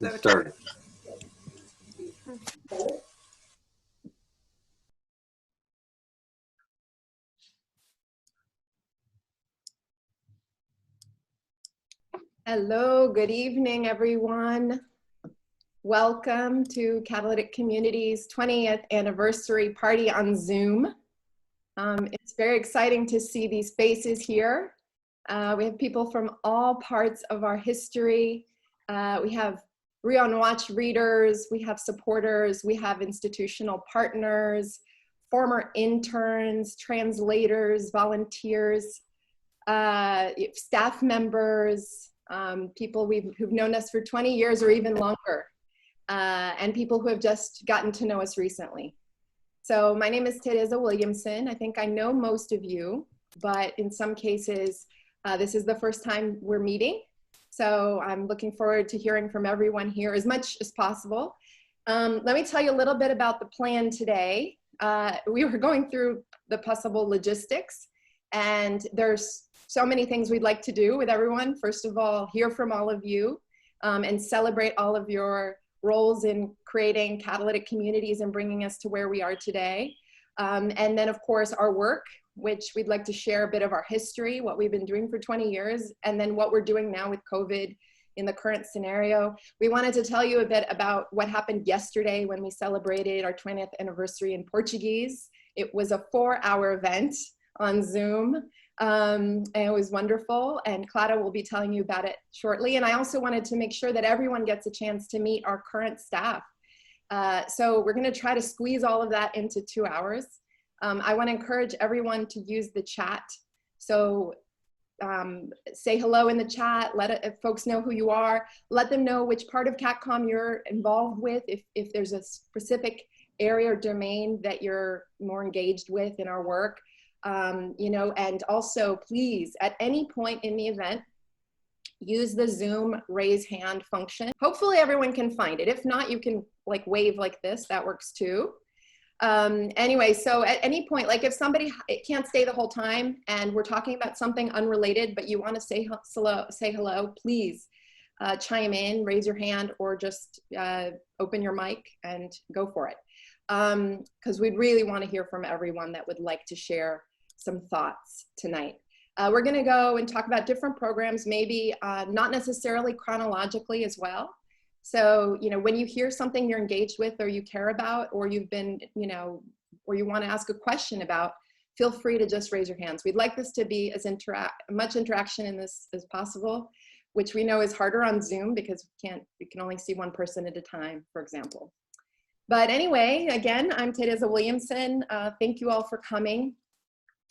Get started. Hello, good evening, everyone. Welcome to Catalytic Communities' 20th anniversary party on Zoom. It's very exciting to see these faces here. We have people from all parts of our history. We have Rio on Watch readers, we have supporters, we have institutional partners, former interns, translators, volunteers, staff members, people who've known us for 20 years or even longer, and people who have just gotten to know us recently. So my name is Teresa Williamson. I think I know most of you, but in some cases, this is the first time we're meeting. So I'm looking forward to hearing from everyone here as much as possible. Let me tell you a little bit about the plan today. We were going through the possible logistics, and there's so many things we'd like to do with everyone. First of all, hear from all of you and celebrate all of your roles in creating catalytic communities and bringing us to where we are today. And then of course our work, which we'd like to share a bit of our history, what we've been doing for 20 years, and then what we're doing now with COVID in the current scenario. We wanted to tell you a bit about what happened yesterday when we celebrated our 20th anniversary in Portuguese. It was a 4-hour event on Zoom. And it was wonderful, and Clara will be telling you about it shortly. And I also wanted to make sure that everyone gets a chance to meet our current staff. So we're going to try to squeeze all of that into 2 hours. I want to encourage everyone to use the chat. So say hello in the chat, let folks know who you are, let them know which part of CatComm you're involved with, if there's a specific area or domain that you're more engaged with in our work. You know, and also please, at any point in the event, use the Zoom raise hand function. Hopefully everyone can find it. If not, you can like wave like this, that works too. Anyway, so at any point, like if somebody can't stay the whole time and we're talking about something unrelated, but you want to say hello, please chime in, raise your hand, or just open your mic and go for it. Because we'd really want to hear from everyone that would like to share some thoughts tonight. We're going to go and talk about different programs, maybe not necessarily chronologically as well. So, you know, when you hear something you're engaged with or you care about, or you've been, you know, or you want to ask a question about, feel free to just raise your hands. We'd like this to be as much interaction in this as possible, which we know is harder on Zoom because we can only see one person at a time, for example. But anyway, again, I'm Teresa Williamson. Thank you all for coming.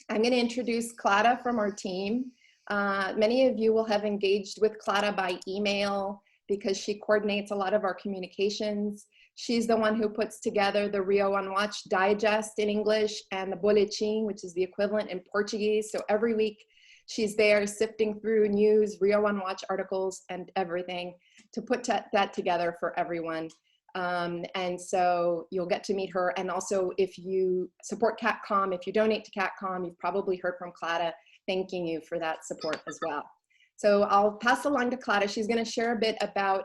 I'm going to introduce Clara from our team. Many of you will have engaged with Clara by email because she coordinates a lot of our communications. She's the one who puts together the Rio on Watch digest in English and the boletim, which is the equivalent in Portuguese. So every week she's there sifting through news, Rio on Watch articles, and everything to put that together for everyone. And so you'll get to meet her. And also if you support CatComm, if you donate to CatComm, you've probably heard from Clara thanking you for that support as well. So I'll pass along to Clara. She's going to share a bit about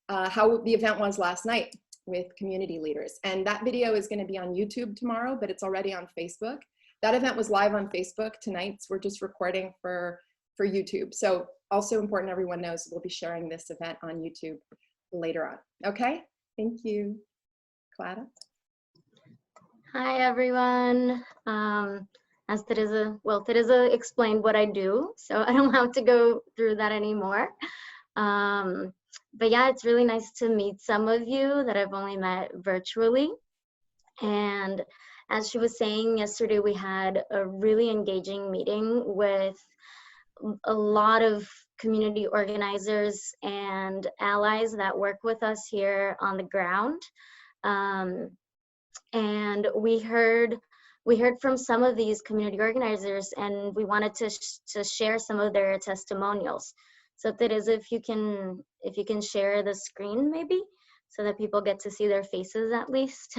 how the event was last night with community leaders. And that video is going to be on YouTube tomorrow, but it's already on Facebook. That event was live on Facebook tonight. So we're just recording for YouTube. So also important everyone knows we'll be sharing this event on YouTube later on. Okay? Thank you. Clara? Hi, everyone. As Teresa explained what I do, so I don't have to go through that anymore. But yeah, it's really nice to meet some of you that I've only met virtually. And as she was saying, yesterday we had a really engaging meeting with a lot of community organizers and allies that work with us here on the ground. And we heard from some of these community organizers, and we wanted to share some of their testimonials. So Teresa, if you can share the screen maybe, so that people get to see their faces at least.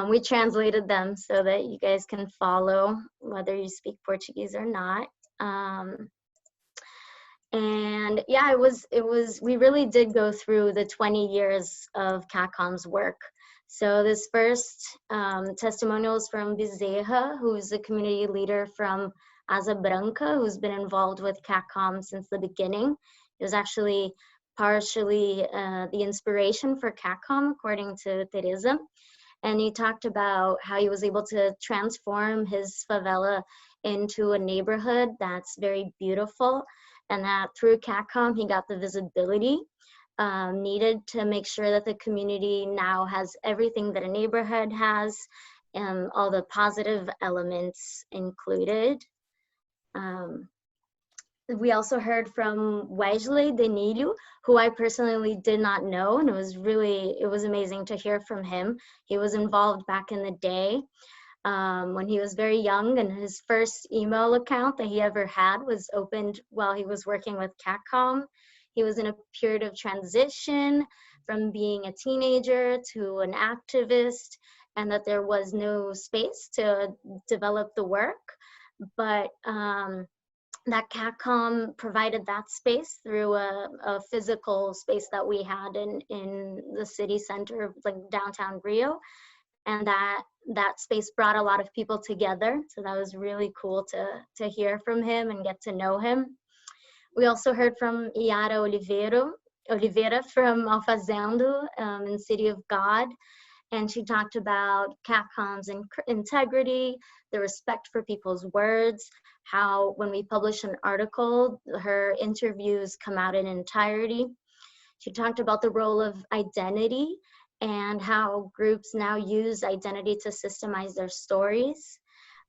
We translated them so that you guys can follow whether you speak Portuguese or not. And yeah, we really did go through the 20 years of CatComm's work. So this first testimonials from Bezerra, who's a community leader from Asa Branca, who's been involved with CatComm since the beginning. It was actually partially the inspiration for CatComm, according to Teresa. And he talked about how he was able to transform his favela into a neighborhood that's very beautiful, and that through CatComm he got the visibility needed to make sure that the community now has everything that a neighborhood has, and all the positive elements included. We also heard from Wesley Denilio, who I personally did not know, and it was amazing to hear from him. He was involved back in the day when he was very young, and his first email account that he ever had was opened while he was working with CatComm. He was in a period of transition from being a teenager to an activist, and that there was no space to develop the work. But that CatComm provided that space through a physical space that we had in the city center, like downtown Rio. And that space brought a lot of people together. So that was really cool to hear from him and get to know him. We also heard from Yara Oliveira from Alfazendo in City of God. And she talked about CatComm's integrity, the respect for people's words, how when we publish an article, her interviews come out in entirety. She talked about the role of identity and how groups now use identity to systemize their stories,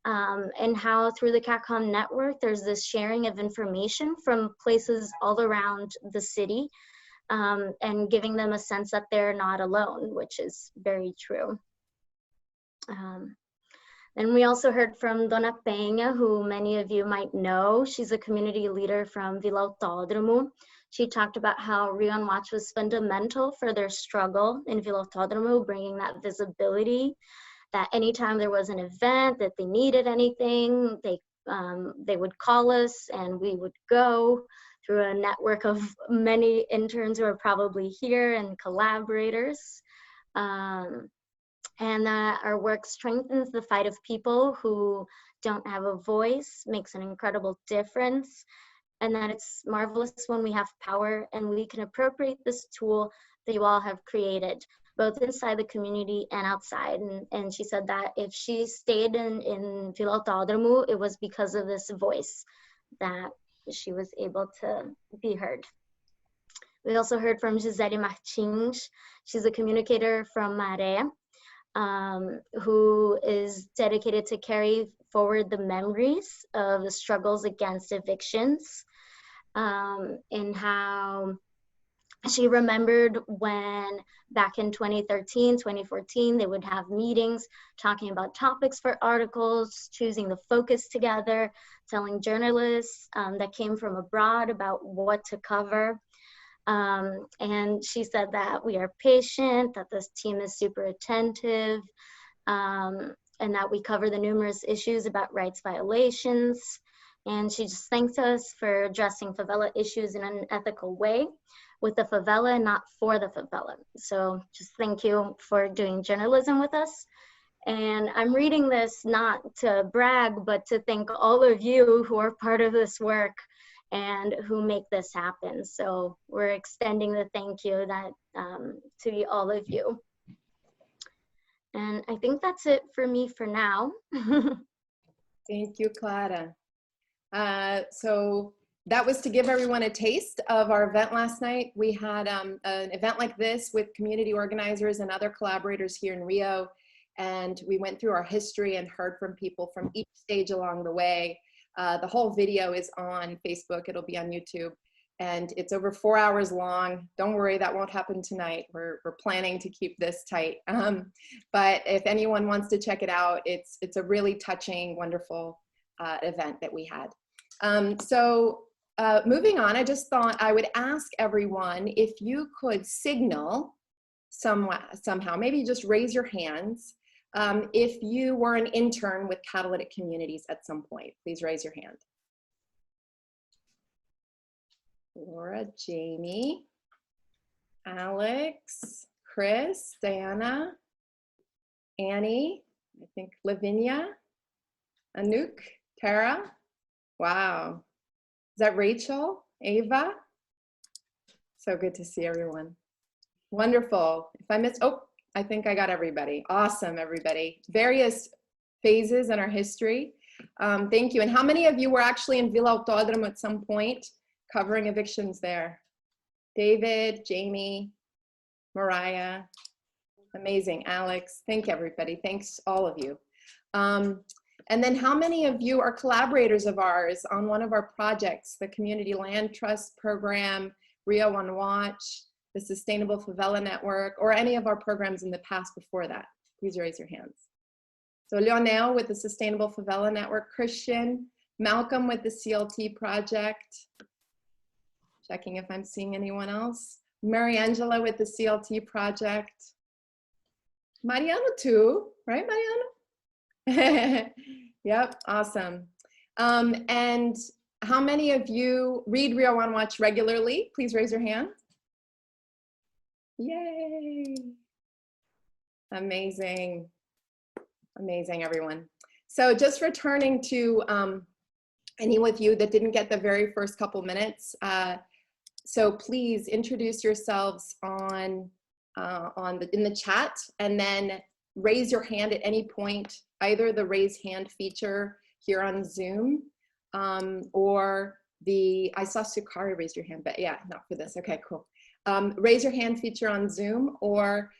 and how through the CatComm network, there's this sharing of information from places all around the city, and giving them a sense that they're not alone, which is very true. And we also heard from Dona Peña, who many of you might know. She's a community leader from Vila Autódromo. She talked about how Rio on Watch was fundamental for their struggle in Vila Autódromo, bringing that visibility, that anytime there was an event, that they needed anything, they would call us and we would go through a network of many interns who are probably here and collaborators. And that our work strengthens the fight of people who don't have a voice, makes an incredible difference, and that it's marvelous when we have power and we can appropriate this tool that you all have created, both inside the community and outside. And she said that if she stayed in Vila Autódromo, it was because of this voice that she was able to be heard. We also heard from Gisele Martins. She's a communicator from Maré, who is dedicated to carry forward the memories of the struggles against evictions, and how she remembered when back in 2013, 2014, they would have meetings talking about topics for articles, choosing the focus together, telling journalists that came from abroad about what to cover. And she said that we are patient, that this team is super attentive, and that we cover the numerous issues about rights violations. And she just thanked us for addressing favela issues in an ethical way with the favela and not for the favela. So just thank you for doing journalism with us. And I'm reading this not to brag, but to thank all of you who are part of this work and who make this happen. So we're extending the thank you that to all of you. And I think that's it for me for now. Thank you, Clara. So that was to give everyone a taste of our event last night. We had an event like this with community organizers and other collaborators here in Rio. And we went through our history and heard from people from each stage along the way. The whole video is on Facebook. It'll be on YouTube. And it's over 4 hours long. Don't worry, that won't happen tonight. We're planning to keep this tight. But if anyone wants to check it out, it's a really touching, wonderful event that we had. Moving on, I just thought I would ask everyone if you could signal somehow, maybe just raise your hands, if you were an intern with Catalytic Communities at some point. Please raise your hand. Laura, Jamie, Alex, Chris, Diana, Annie, I think Lavinia, Anouk, Tara. Wow. Is that Rachel? Ava? So good to see everyone. Wonderful. If I missed, oh, I think I got everybody. Awesome, everybody. Various phases in our history. Thank you. And how many of you were actually in Villa Autódromo at some point covering evictions there? David, Jamie, Mariah. Amazing. Alex. Thank everybody. Thanks all of you. And then how many of you are collaborators of ours on one of our projects, the Community Land Trust Program, Rio on Watch, the Sustainable Favela Network, or any of our programs in the past before that? Please raise your hands. So Leonel with the Sustainable Favela Network, Christian, Malcolm with the CLT project, checking if I'm seeing anyone else, Mariangela with the CLT project, Mariano too, right Mariano? Yep, awesome. And how many of you read Rio on Watch regularly? Please raise your hand. Yay. Amazing. Amazing, everyone. So just returning to any of you that didn't get the very first couple minutes, so please introduce yourselves in the chat, and then raise your hand at any point, either the raise hand feature here on Zoom, or I saw Sukari raise your hand, but yeah, not for this. Okay, cool. Raise your hand feature on Zoom, or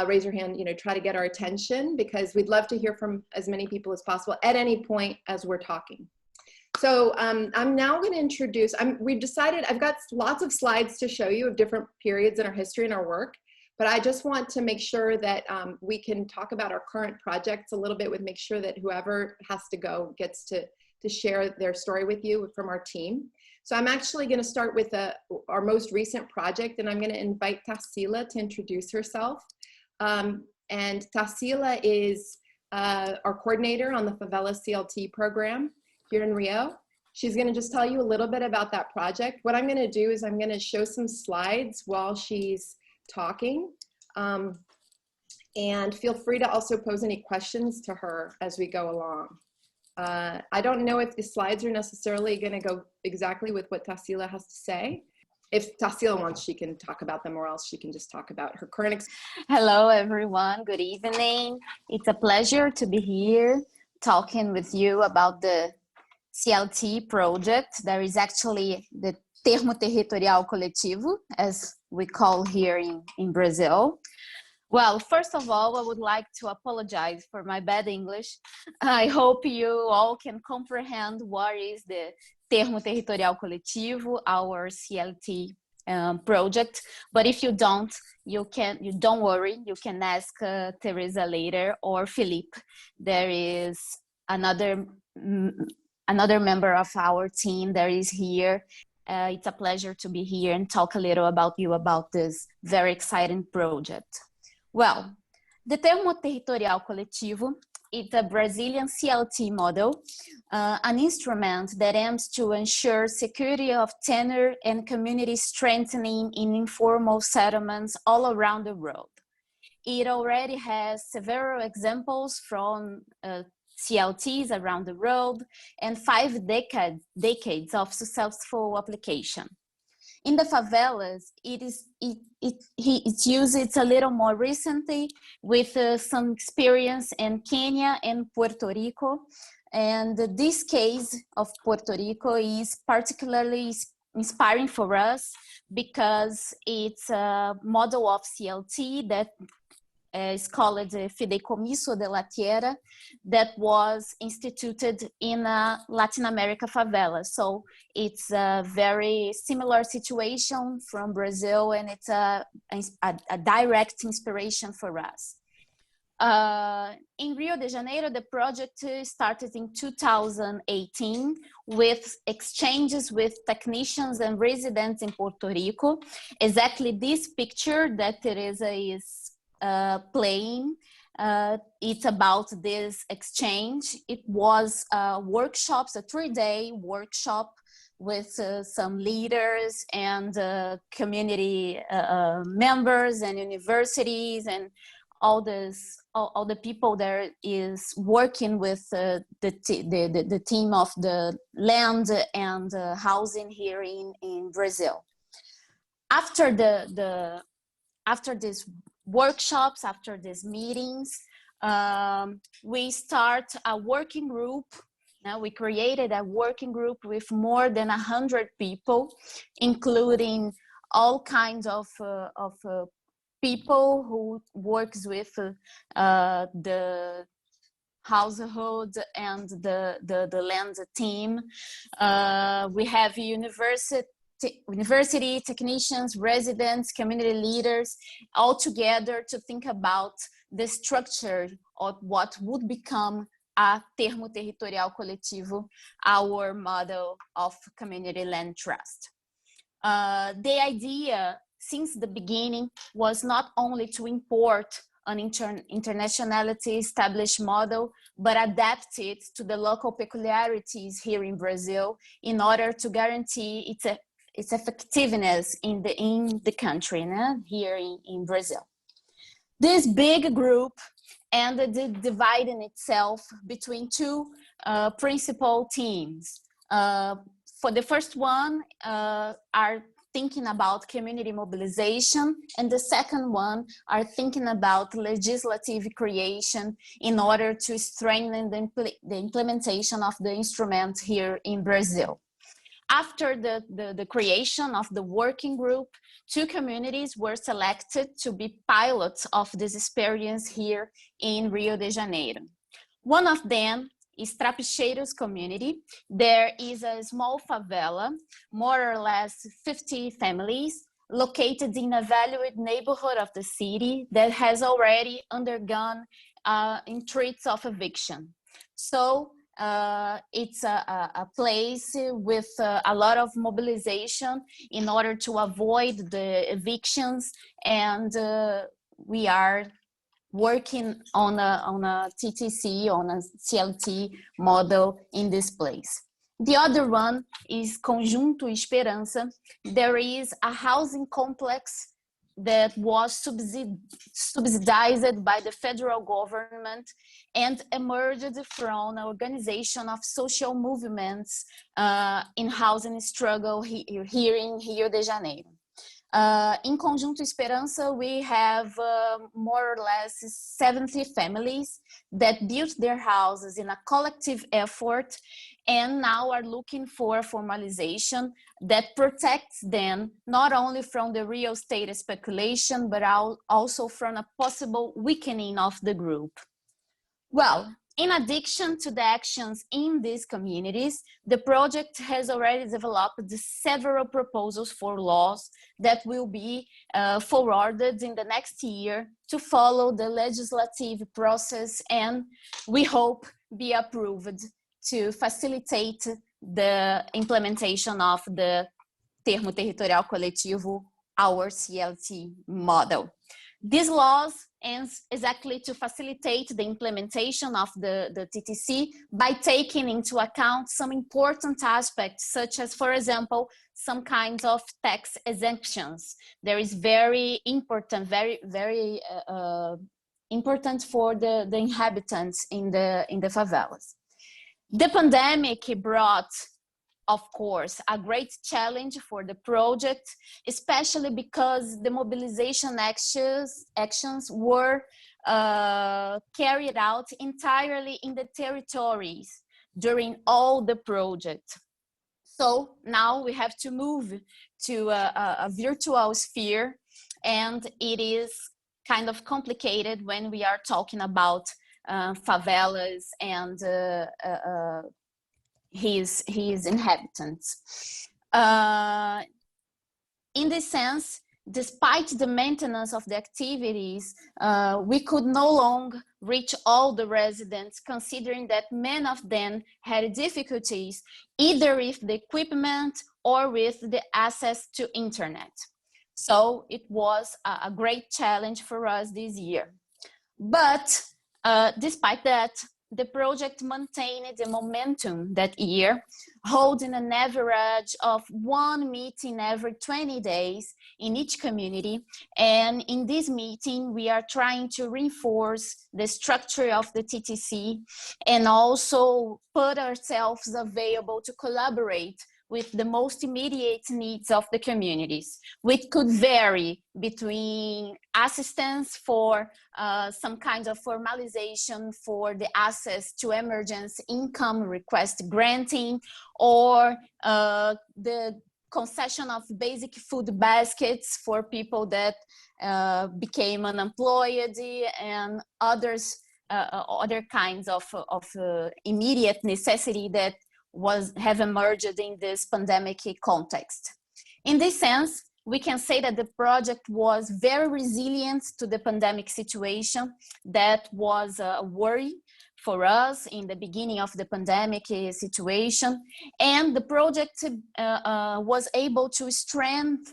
raise your hand, try to get our attention, because we'd love to hear from as many people as possible at any point as we're talking. So I'm now going to introduce, we've decided, I've got lots of slides to show you of different periods in our history and our work, but I just want to make sure that we can talk about our current projects a little bit, make sure that whoever has to go gets to share their story with you from our team. So I'm actually going to start with our most recent project, and I'm going to invite Tarsila to introduce herself. And Tarsila is our coordinator on the Favela CLT program here in Rio. She's going to just tell you a little bit about that project. What I'm going to do is I'm going to show some slides while she's talking. And feel free to also pose any questions to her as we go along. I don't know if the slides are necessarily going to go exactly with what Tarsila has to say. If Tarsila wants, she can talk about them, or else she can just talk about her current experience. Hello, everyone. Good evening. It's a pleasure to be here talking with you about the CLT project. There is actually the Termo Territorial Coletivo, as we call here in Brazil. Well, first of all, I would like to apologize for my bad English. I hope you all can comprehend what is the Termo Territorial Coletivo, our CLT project. But if you don't, you don't worry. You can ask Teresa later, or Philippe. There is another member of our team that is here. It's a pleasure to be here and talk a little about this very exciting project. Well, the Termo Territorial Coletivo is a Brazilian CLT model, an instrument that aims to ensure security of tenure and community strengthening in informal settlements all around the world. It already has several examples from CLTs around the world and 5 decades of successful application. In the favelas, it's used a little more recently with some experience in Kenya and Puerto Rico. And this case of Puerto Rico is particularly inspiring for us because it's a model of CLT that is called the Fideicomiso de la Tierra, that was instituted in a Latin America favela. So it's a very similar situation from Brazil, and it's a direct inspiration for us. In Rio de Janeiro, the project started in 2018 with exchanges with technicians and residents in Puerto Rico. Exactly this picture that Teresa is playing, it's about this exchange. It was workshops, a 3-day workshop with some leaders and community members and universities and all the people there is working with the team of the land and housing here in Brazil. After after these workshops, after these meetings, we start a working group. Now we created a working group with more than 100 people, including all kinds of people who works with the household and the land team. We have university technicians, residents, community leaders, all together to think about the structure of what would become a termo territorial coletivo, our model of community land trust. The idea since the beginning was not only to import an internationality established model, but adapt it to the local peculiarities here in Brazil in order to guarantee its effectiveness in the country, here in Brazil. This big group ended dividing itself between two principal teams. For the first one are thinking about community mobilization, and the second one are thinking about legislative creation in order to strengthen the implementation of the instrument here in Brazil. After the creation of the working group, two communities were selected to be pilots of this experience here in Rio de Janeiro. One of them is Trapicheiros community. There is a small favela, more or less 50 families, located in a valued neighborhood of the city that has already undergone threats of eviction. So it's a place with a lot of mobilization in order to avoid the evictions, and we are working on a TTC, on a CLT model in this place. The other one is Conjunto Esperança. There is a housing complex that was subsidized by the federal government and emerged from an organization of social movements in housing struggle here in Rio de Janeiro. In Conjunto Esperança, we have more or less 70 families that built their houses in a collective effort and now are looking for formalization that protects them not only from the real estate speculation, but also from a possible weakening of the group. Well, in addition to the actions in these communities, the project has already developed several proposals for laws that will be forwarded in the next year to follow the legislative process and we hope be approved to facilitate the implementation of the termo territorial coletivo, our CLT model. These laws aim exactly to facilitate the implementation of the TTC by taking into account some important aspects, such as, for example, some kinds of tax exemptions. There is very important, very important for the inhabitants in the favelas. The pandemic brought, of course, a great challenge for the project, especially because the mobilization actions were carried out entirely in the territories during all the project. So now we have to move to a virtual sphere, and it is kind of complicated when we are talking about favelas and his inhabitants. In this sense, despite the maintenance of the activities, we could no longer reach all the residents, considering that many of them had difficulties either with the equipment or with the access to internet. So it was a great challenge for us this year. But despite that, the project maintained the momentum that year, holding an average of 1 meeting every 20 days in each community. And in this meeting, we are trying to reinforce the structure of the TTC and also put ourselves available to collaborate with the most immediate needs of the communities, which could vary between assistance for some kind of formalization for the access to emergency income request granting, or the concession of basic food baskets for people that became unemployed, and others, other kinds of immediate necessity that have emerged in this pandemic context. In this sense, we can say that the project was very resilient to the pandemic situation that was a worry for us in the beginning of the pandemic situation. And the project was able to strengthen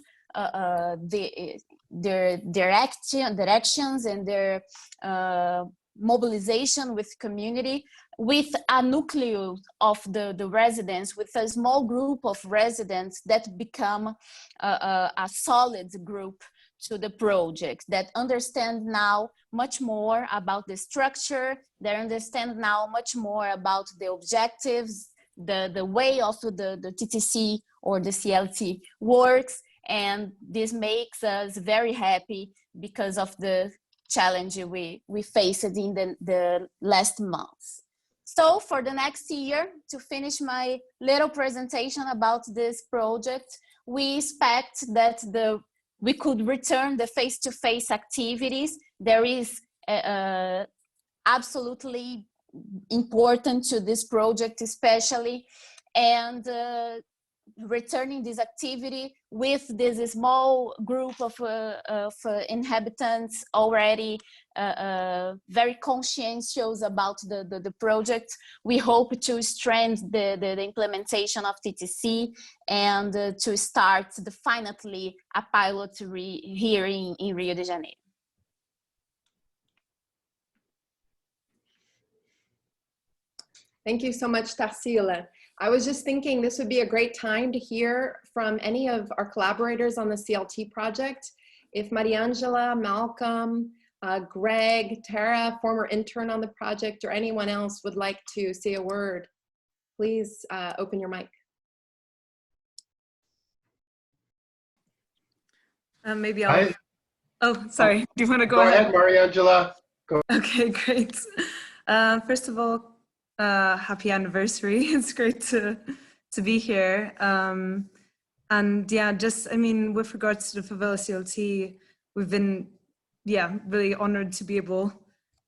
their actions and their mobilization with community, with a nucleus of the residents, with a small group of residents that become a solid group to the project, that understand now much more about the structure, that understand now much more about the objectives, the way also the TTC or the CLT works. And this makes us very happy because of the challenge we faced in the last months. So for the next year, to finish my little presentation about this project, we expect that we could return the face-to-face activities. There is absolutely important to this project especially, and returning this activity with this small group of inhabitants already very conscientious about the project. We hope to strengthen the implementation of TTC and to start finally a pilot here in Rio de Janeiro. Thank you so much, Tarsila. I was just thinking this would be a great time to hear from any of our collaborators on the CLT project. If Mariangela, Malcolm, Greg, Tara, former intern on the project, or anyone else would like to say a word, please open your mic. Maybe I'll, oh, sorry. Do you want to go ahead? Go ahead, Mariangela. Go. Okay, great. First of all, happy anniversary. It's great to be here. And yeah, just, I mean, with regards to the Favela CLT, we've been, yeah, really honored to be able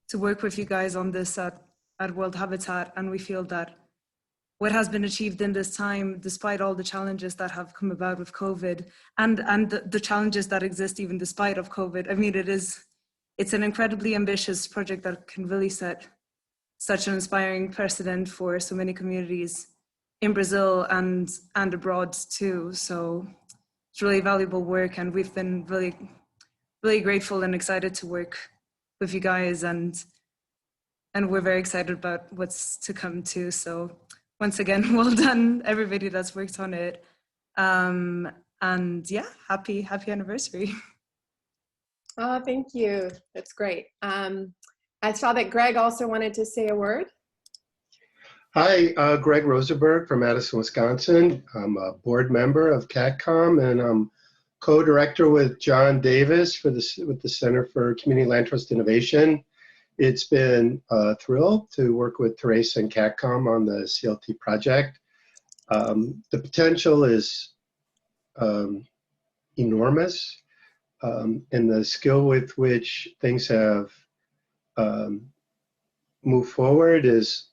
to work with you guys on this at World Habitat. And we feel that what has been achieved in this time, despite all the challenges that have come about with COVID and the challenges that exist even despite of COVID, I mean, it's an incredibly ambitious project that can really set such an inspiring precedent for so many communities in Brazil and abroad too. So it's really valuable work, and we've been really, really grateful and excited to work with you guys, and we're very excited about what's to come too. So once again, well done everybody that's worked on it. And yeah, happy anniversary. Oh, thank you. That's great. I saw that Greg also wanted to say a word. Hi, Greg Rosenberg from Madison, Wisconsin. I'm a board member of CatComm, and I'm co-director with John Davis with the Center for Community Land Trust Innovation. It's been a thrill to work with Teresa and CatComm on the CLT project. The potential is enormous, and the skill with which things have moved forward is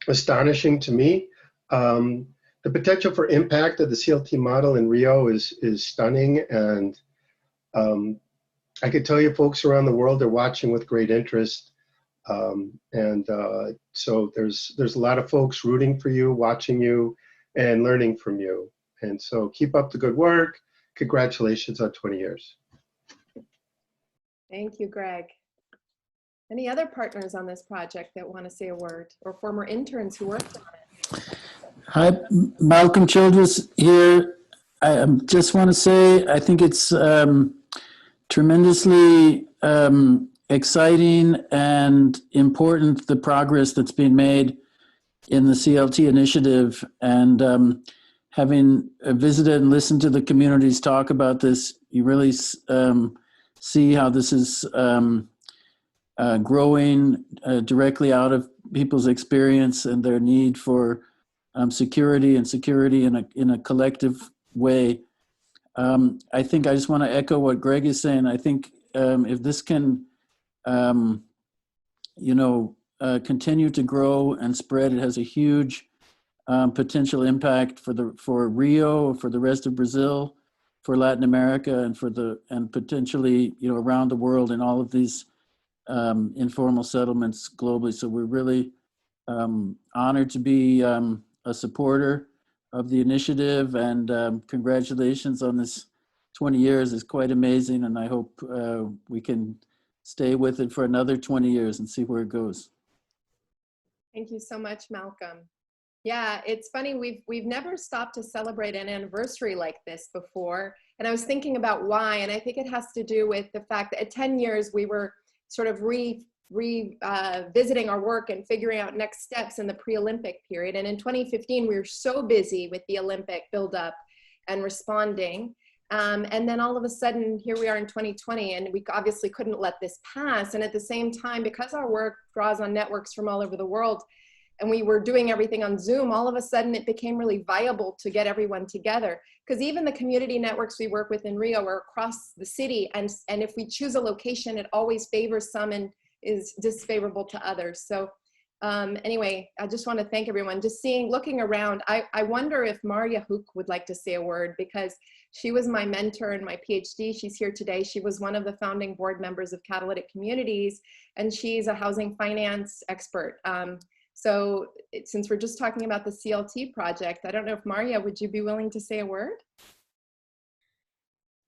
astonishing to me. The potential for impact of the CLT model in Rio is stunning, and I could tell you folks around the world are watching with great interest. So there's a lot of folks rooting for you, watching you, and learning from you. And so keep up the good work. Congratulations on 20 years. Thank you, Greg. Any other partners on this project that want to say a word, or former interns who worked on it? Hi, Malcolm Childress here. I just want to say I think it's tremendously exciting and important, the progress that's being made in the CLT initiative. And having visited and listened to the communities talk about this, you really see how this is growing directly out of people's experience and their need for security in a collective way. I think I just want to echo what Greg is saying. I think if this can, continue to grow and spread, it has a huge potential impact for Rio, for the rest of Brazil, for Latin America, and potentially around the world in all of these informal settlements globally. So we're really honored to be a supporter of the initiative, and congratulations on this 20 years. It's quite amazing, and I hope we can stay with it for another 20 years and see where it goes. Thank you so much, Malcolm. Yeah, it's funny, we've never stopped to celebrate an anniversary like this before, and I was thinking about why, and I think it has to do with the fact that at 10 years we were sort of revisiting our work and figuring out next steps in the pre-Olympic period. And in 2015, we were so busy with the Olympic buildup and responding. And then all of a sudden, here we are in 2020, and we obviously couldn't let this pass. And at the same time, because our work draws on networks from all over the world, and we were doing everything on Zoom, all of a sudden it became really viable to get everyone together. Because even the community networks we work with in Rio are across the city, and if we choose a location, it always favors some and is disfavorable to others. So anyway, I just want to thank everyone. Just looking around, I wonder if Maria Hook would like to say a word, because she was my mentor in my PhD. She's here today. She was one of the founding board members of Catalytic Communities, and she's a housing finance expert. So since we're just talking about the CLT project, I don't know if Maria, would you be willing to say a word?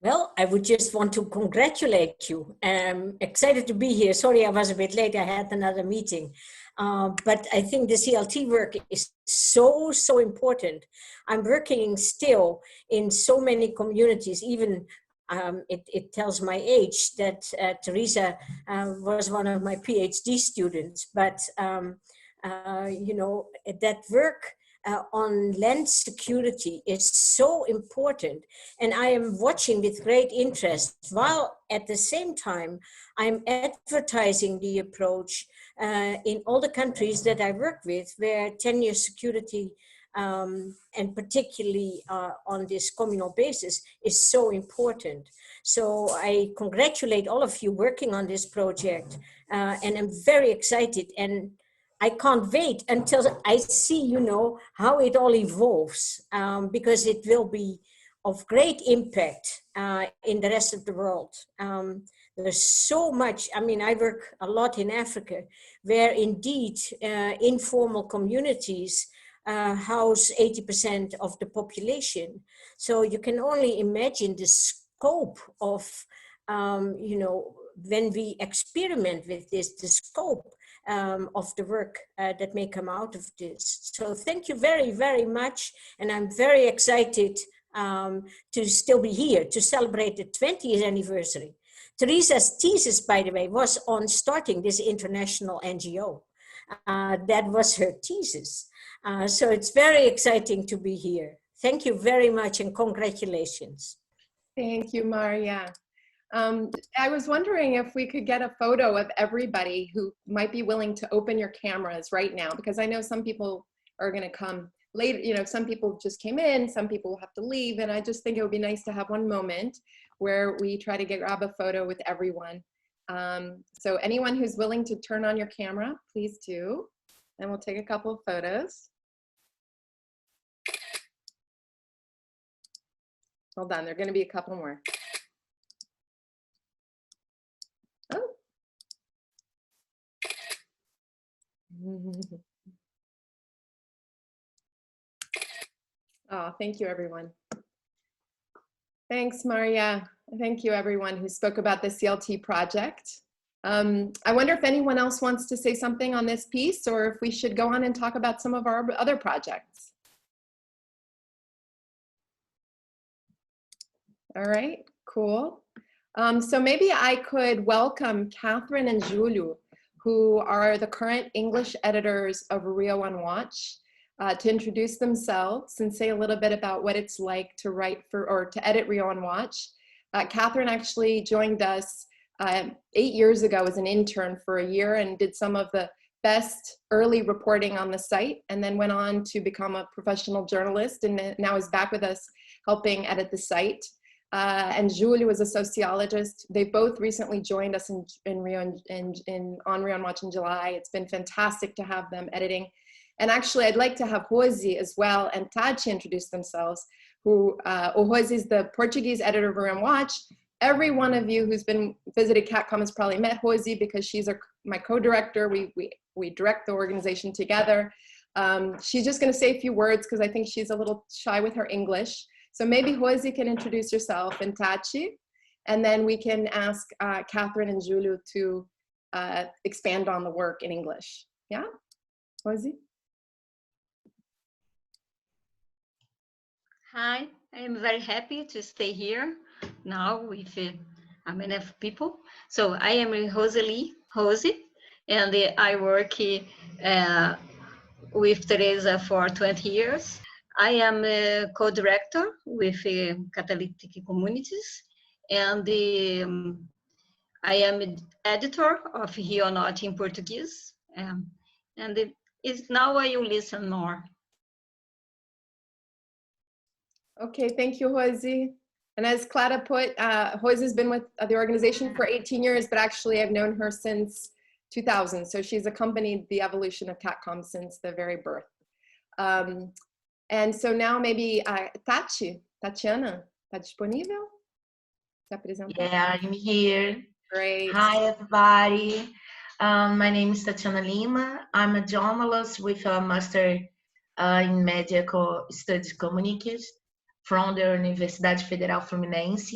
Well, I would just want to congratulate you. I'm excited to be here. Sorry, I was a bit late. I had another meeting. But I think the CLT work is so, so important. I'm working still in so many communities, even it tells my age that Teresa was one of my PhD students. But that work on land security is so important, and I am watching with great interest, while at the same time I'm advertising the approach in all the countries that I work with, where tenure security and particularly on this communal basis is so important. So I congratulate all of you working on this project, and I'm very excited, and I can't wait until I see, how it all evolves, because it will be of great impact in the rest of the world. There's so much. I mean, I work a lot in Africa, where indeed informal communities house 80% of the population. So you can only imagine the scope of, when we experiment with this, the scope of the work that may come out of this. So thank you very, very much. And I'm very excited to still be here to celebrate the 20th anniversary. Teresa's thesis, by the way, was on starting this international NGO. That was her thesis. So it's very exciting to be here. Thank you very much, and congratulations. Thank you, Maria. I was wondering if we could get a photo of everybody who might be willing to open your cameras right now, because I know some people are going to come later. Some people just came in, some people will have to leave, and I just think it would be nice to have one moment where we try to grab a photo with everyone. So anyone who's willing to turn on your camera, please do, and we'll take a couple of photos. Hold on, there are going to be a couple more. Oh. Oh, thank you, everyone. Thanks, Maria. Thank you, everyone who spoke about the CLT project. I wonder if anyone else wants to say something on this piece, or if we should go on and talk about some of our other projects. All right, cool. So maybe I could welcome Catherine and Julio, who are the current English editors of Rio on Watch, to introduce themselves and say a little bit about what it's like to write for, or to edit Rio on Watch. Catherine actually joined us 8 years ago as an intern for a year and did some of the best early reporting on the site, and then went on to become a professional journalist, and now is back with us helping edit the site. And Julie was a sociologist. They both recently joined us on Rio on Watch in July. It's been fantastic to have them editing. And actually, I'd like to have Rosi as well and Tati introduce themselves. Rosi is the Portuguese editor of Rio on Watch. Every one of you who's been visited CatComm has probably met Rosi because she's my co-director. We direct the organization together. She's just going to say a few words because I think she's a little shy with her English. So maybe Rosi can introduce herself and Tachi, and then we can ask Catherine and Julio to expand on the work in English. Yeah, Rosi? Hi, I am very happy to stay here now with many people. So I am Rosi, and I work with Teresa for 20 years. I am a co-director with Catalytic Communities, and I am an editor of Rio or Not in Portuguese. And now I will listen more. Okay, thank you, Rosi. And as Clara put, Rosi's been with the organization for 18 years, but actually I've known her since 2000. So she's accompanied the evolution of CatComm since the very birth. And so now maybe Tatiana, está disponível? Yeah, I'm here. Great. Hi, everybody. My name is Tatiana Lima. I'm a journalist with a master in Media Studies Communities from the Universidade Federal Fluminense.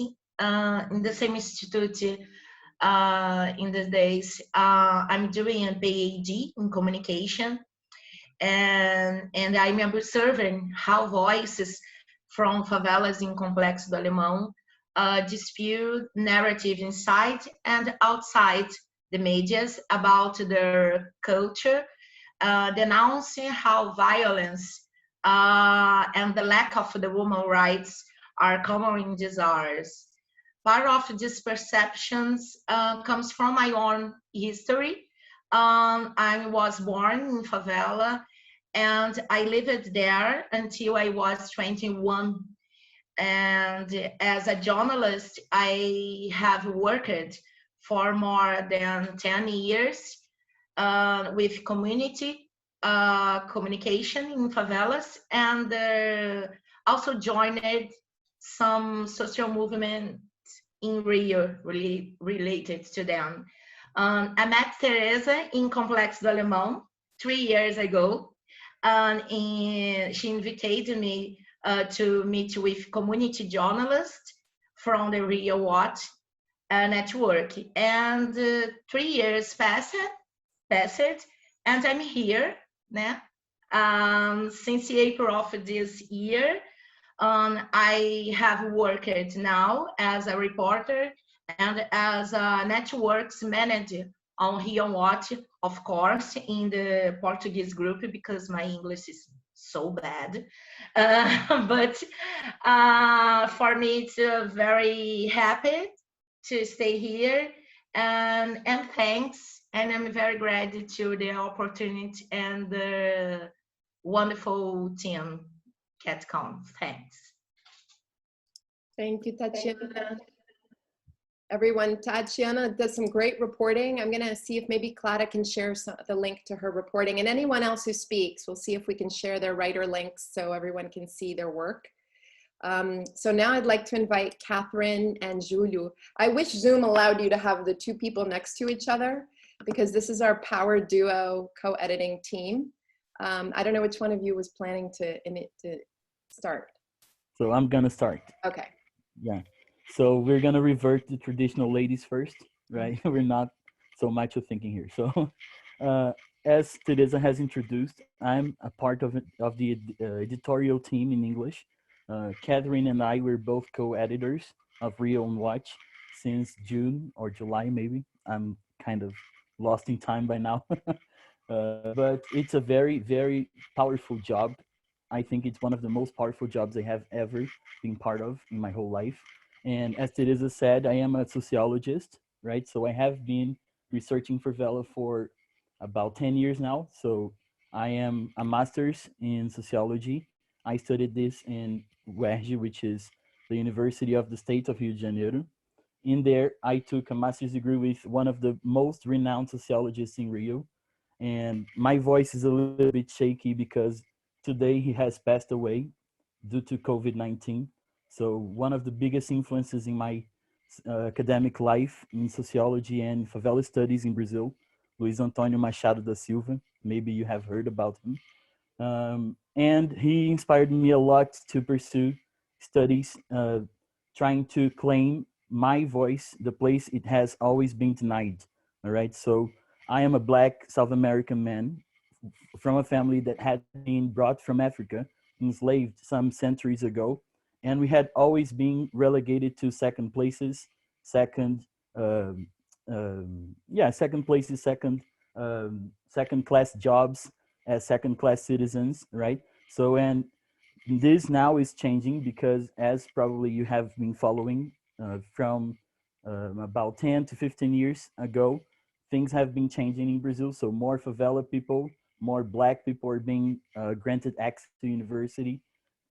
In the same institute in these days, I'm doing a PhD in communication, and I'm observing how voices from favelas in Complexo do Alemão dispute narrative inside and outside the medias about their culture, denouncing how violence and the lack of the women's rights are common in these areas. Part of these perceptions comes from my own history. I was born in favela, and I lived there until I was 21. And as a journalist, I have worked for more than 10 years with community communication in favelas, and also joined some social movements in Rio related to them. I met Teresa in Complexo do Alemão 3 years ago, and she invited me to meet with community journalists from the Rio Watch network. And 3 years passed, and I'm here since April of this year. I have worked now as a reporter and as a networks manager on Rio Watch, of course, in the Portuguese group, because my English is so bad. But for me, it's very happy to stay here, and thanks. And I'm very grateful to the opportunity and the wonderful team, CatComm. Thanks. Thank you, Tatiana. Everyone, Tatiana does some great reporting. I'm going to see if maybe Clara can share the link to her reporting, and anyone else who speaks, we'll see if we can share their writer links so everyone can see their work. So now I'd like to invite Catherine and Julio. I wish Zoom allowed you to have the two people next to each other, because this is our power duo co-editing team. I don't know which one of you was planning to start. So I'm gonna start. Okay. Yeah. So we're gonna revert to traditional ladies first, right? We're not so much of thinking here. So, as Teresa has introduced, I'm a part of the editorial team in English. Catherine and I were both co-editors of Rio on Watch since June or July, maybe. I'm kind of lost in time by now. But it's a very, very powerful job. I think it's one of the most powerful jobs I have ever been part of in my whole life. And as Teresa said, I am a sociologist, right? So I have been researching favela for about 10 years now. So I am a master's in sociology. I studied this in UERJ, which is the University of the State of Rio de Janeiro. In there, I took a master's degree with one of the most renowned sociologists in Rio. And my voice is a little bit shaky because today he has passed away due to COVID-19. So one of the biggest influences in my academic life in sociology and favela studies in Brazil, Luiz Antônio Machado da Silva. Maybe you have heard about him. And he inspired me a lot to pursue studies trying to claim my voice, the place it has always been denied. All right. So I am a Black South American man from a family that had been brought from Africa, enslaved some centuries ago. And we had always been relegated to second places, second, second places, second class jobs as second class citizens, right? So, and this now is changing because, as probably you have been following from about 10 to 15 years ago, things have been changing in Brazil. So more favela people, more Black people are being granted access to university,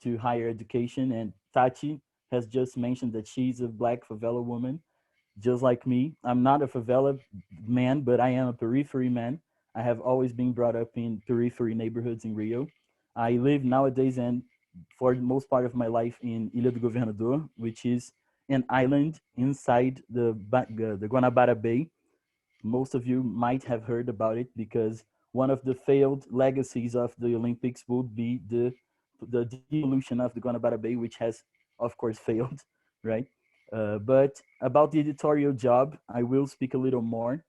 to higher education. And Tati has just mentioned that she's a Black favela woman just like me. I'm not a favela man, but I am a periphery man. I have always been brought up in periphery neighborhoods in Rio. I live nowadays and for the most part of my life in Ilha do Governador, which is an island inside the Guanabara Bay. Most of you might have heard about it because one of the failed legacies of the Olympics would be the demolition of the Guanabara Bay, which has, of course, failed, right? But about the editorial job, I will speak a little more.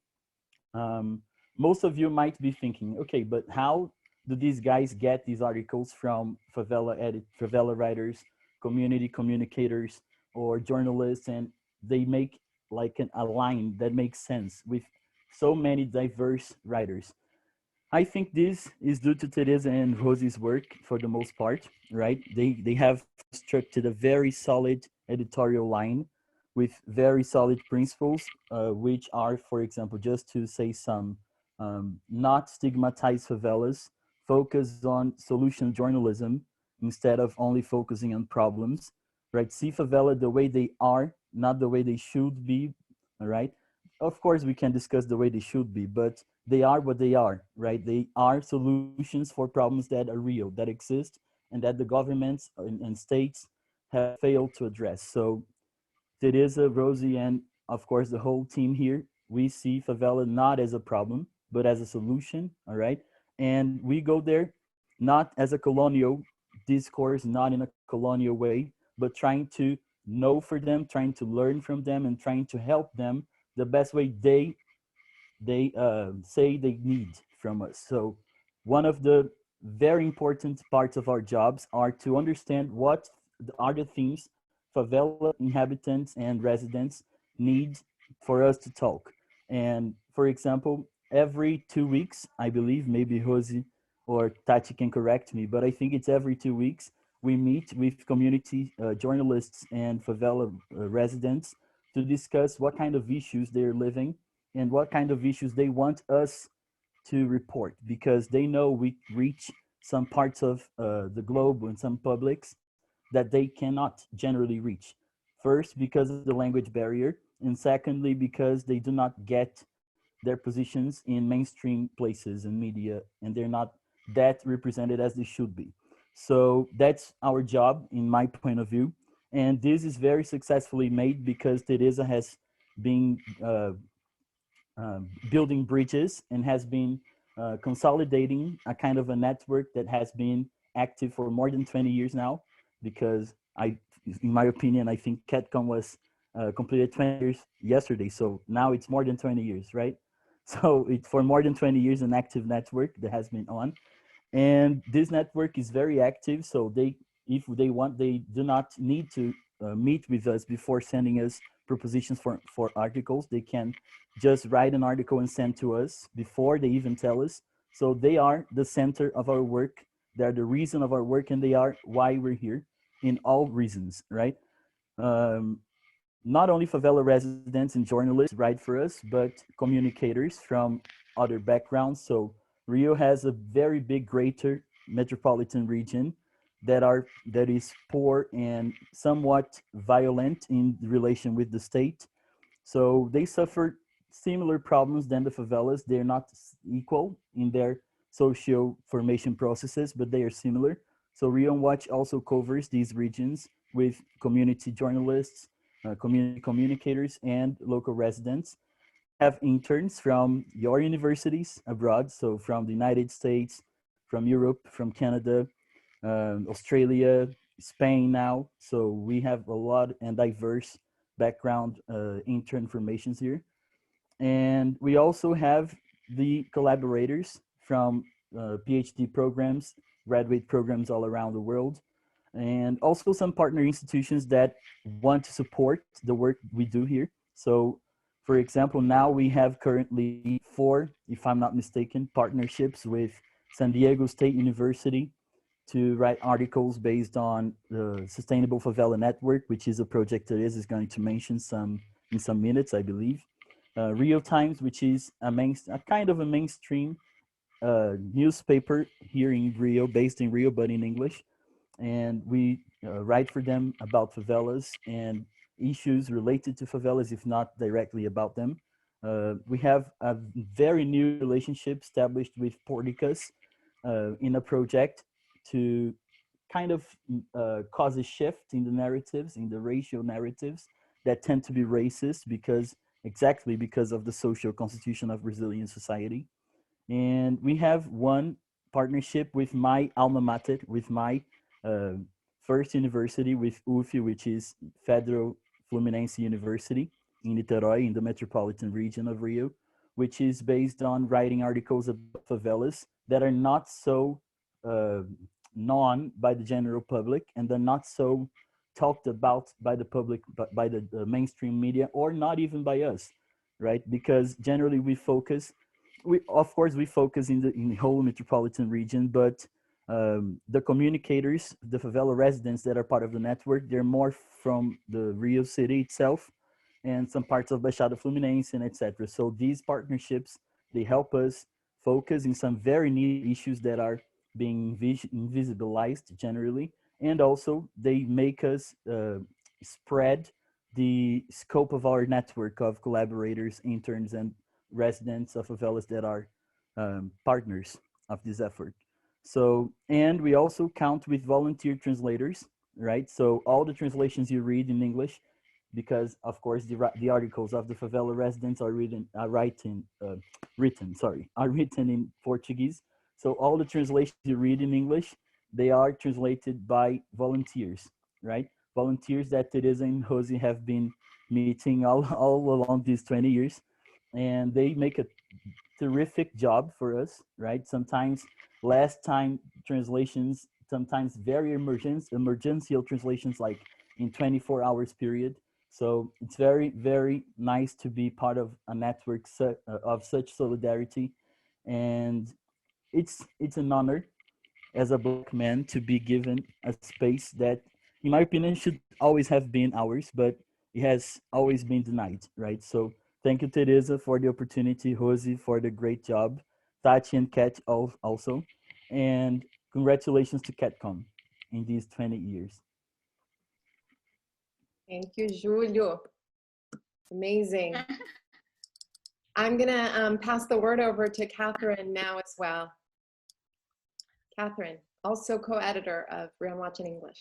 Um, Most of you might be thinking, okay, but how do these guys get these articles from favela writers, community communicators, or journalists, and they make like a line that makes sense with so many diverse writers? I think this is due to Teresa and Rosie's work for the most part, right? They have constructed a very solid editorial line with very solid principles, which are, for example, just to say some, not stigmatize favelas, focus on solution journalism instead of only focusing on problems, right? See favela the way they are, not the way they should be, all right? Of course, we can discuss the way they should be, but they are what they are, right? They are solutions for problems that are real, that exist, and that the governments and states have failed to address. So Teresa, Rosie, and of course the whole team here, we see favela not as a problem, but as a solution, all right? And we go there not as a colonial discourse, not in a colonial way, but trying to know for them, trying to learn from them, and trying to help them the best way they say they need from us. So one of the very important parts of our jobs are to understand what are the things favela inhabitants and residents need for us to talk. And for example, every 2 weeks, I believe, maybe Josie or Tati can correct me, but I think it's every 2 weeks, we meet with community journalists and favela residents to discuss what kind of issues they're living and what kind of issues they want us to report, because they know we reach some parts of the globe and some publics that they cannot generally reach. First, because of the language barrier, and secondly, because they do not get their positions in mainstream places and media, and they're not that represented as they should be. So that's our job, in my point of view. And this is very successfully made because Teresa has been building bridges and has been consolidating a kind of a network that has been active for more than 20 years now. Because in my opinion, I think CatComm was completed 20 years yesterday. So now it's more than 20 years, right? So it's for more than 20 years an active network that has been on. And this network is very active, so if they want, they do not need to meet with us before sending us propositions for articles. They can just write an article and send to us before they even tell us. So they are the center of our work. They're the reason of our work, and they are why we're here in all reasons, right? Um, Not only favela residents and journalists write for us, but communicators from other backgrounds. So Rio has a very big greater metropolitan region that is poor and somewhat violent in relation with the state. So they suffer similar problems than the favelas. They're not equal in their social formation processes, but they are similar. So Rio Watch also covers these regions with community journalists, community communicators, and local residents. We have interns from your universities abroad, so from the United States, from Europe, from Canada, Australia, Spain now. So we have a lot and diverse background intern formations here. And we also have the collaborators from PhD programs, graduate programs all around the world, and also some partner institutions that want to support the work we do here. So, for example, now we have currently 4, if I'm not mistaken, partnerships with San Diego State University to write articles based on the Sustainable Favela Network, which is a project that is going to mention in some minutes, I believe. Rio Times, which is a kind of a mainstream newspaper here in Rio, based in Rio, but in English. And we write for them about favelas and issues related to favelas, if not directly about them. We have a very new relationship established with Porticus in a project to kind of cause a shift in the narratives, in the racial narratives that tend to be racist exactly because of the social constitution of Brazilian society. And we have one partnership with my alma mater, with my uh, first university, with UFI, which is Federal Fluminense University in Niterói, in the metropolitan region of Rio, which is based on writing articles about favelas that are not so uh, known by the general public, and they're not so talked about by the public, by the mainstream media, or not even by us, right? Because generally of course we focus in the whole metropolitan region, but the communicators, the favela residents that are part of the network, they're more from the Rio city itself and some parts of Baixada Fluminense and etc. So these partnerships, they help us focus in some very neat issues that are being invisibilized generally, and also they make us spread the scope of our network of collaborators, interns, and residents of favelas that are partners of this effort. So, and we also count with volunteer translators, right? So all the translations you read in English, because of course the articles of the favela residents are written in Portuguese. So all the translations you read in English, they are translated by volunteers, right? Volunteers that Teresa and Josie have been meeting all along these 20 years. And they make a terrific job for us, right? Sometimes last time translations, sometimes very emergential translations, like in 24 hours period. So it's very, very nice to be part of a network of such solidarity. And it's an honor as a Black man to be given a space that, in my opinion, should always have been ours, but it has always been denied, right? So thank you, Teresa, for the opportunity, Rosie, for the great job, Tati and Kat also, and congratulations to CatComm in these 20 years. Thank you, Julio. Amazing. I'm gonna pass the word over to Catherine now as well. Catherine, also co-editor of Real Watch in English.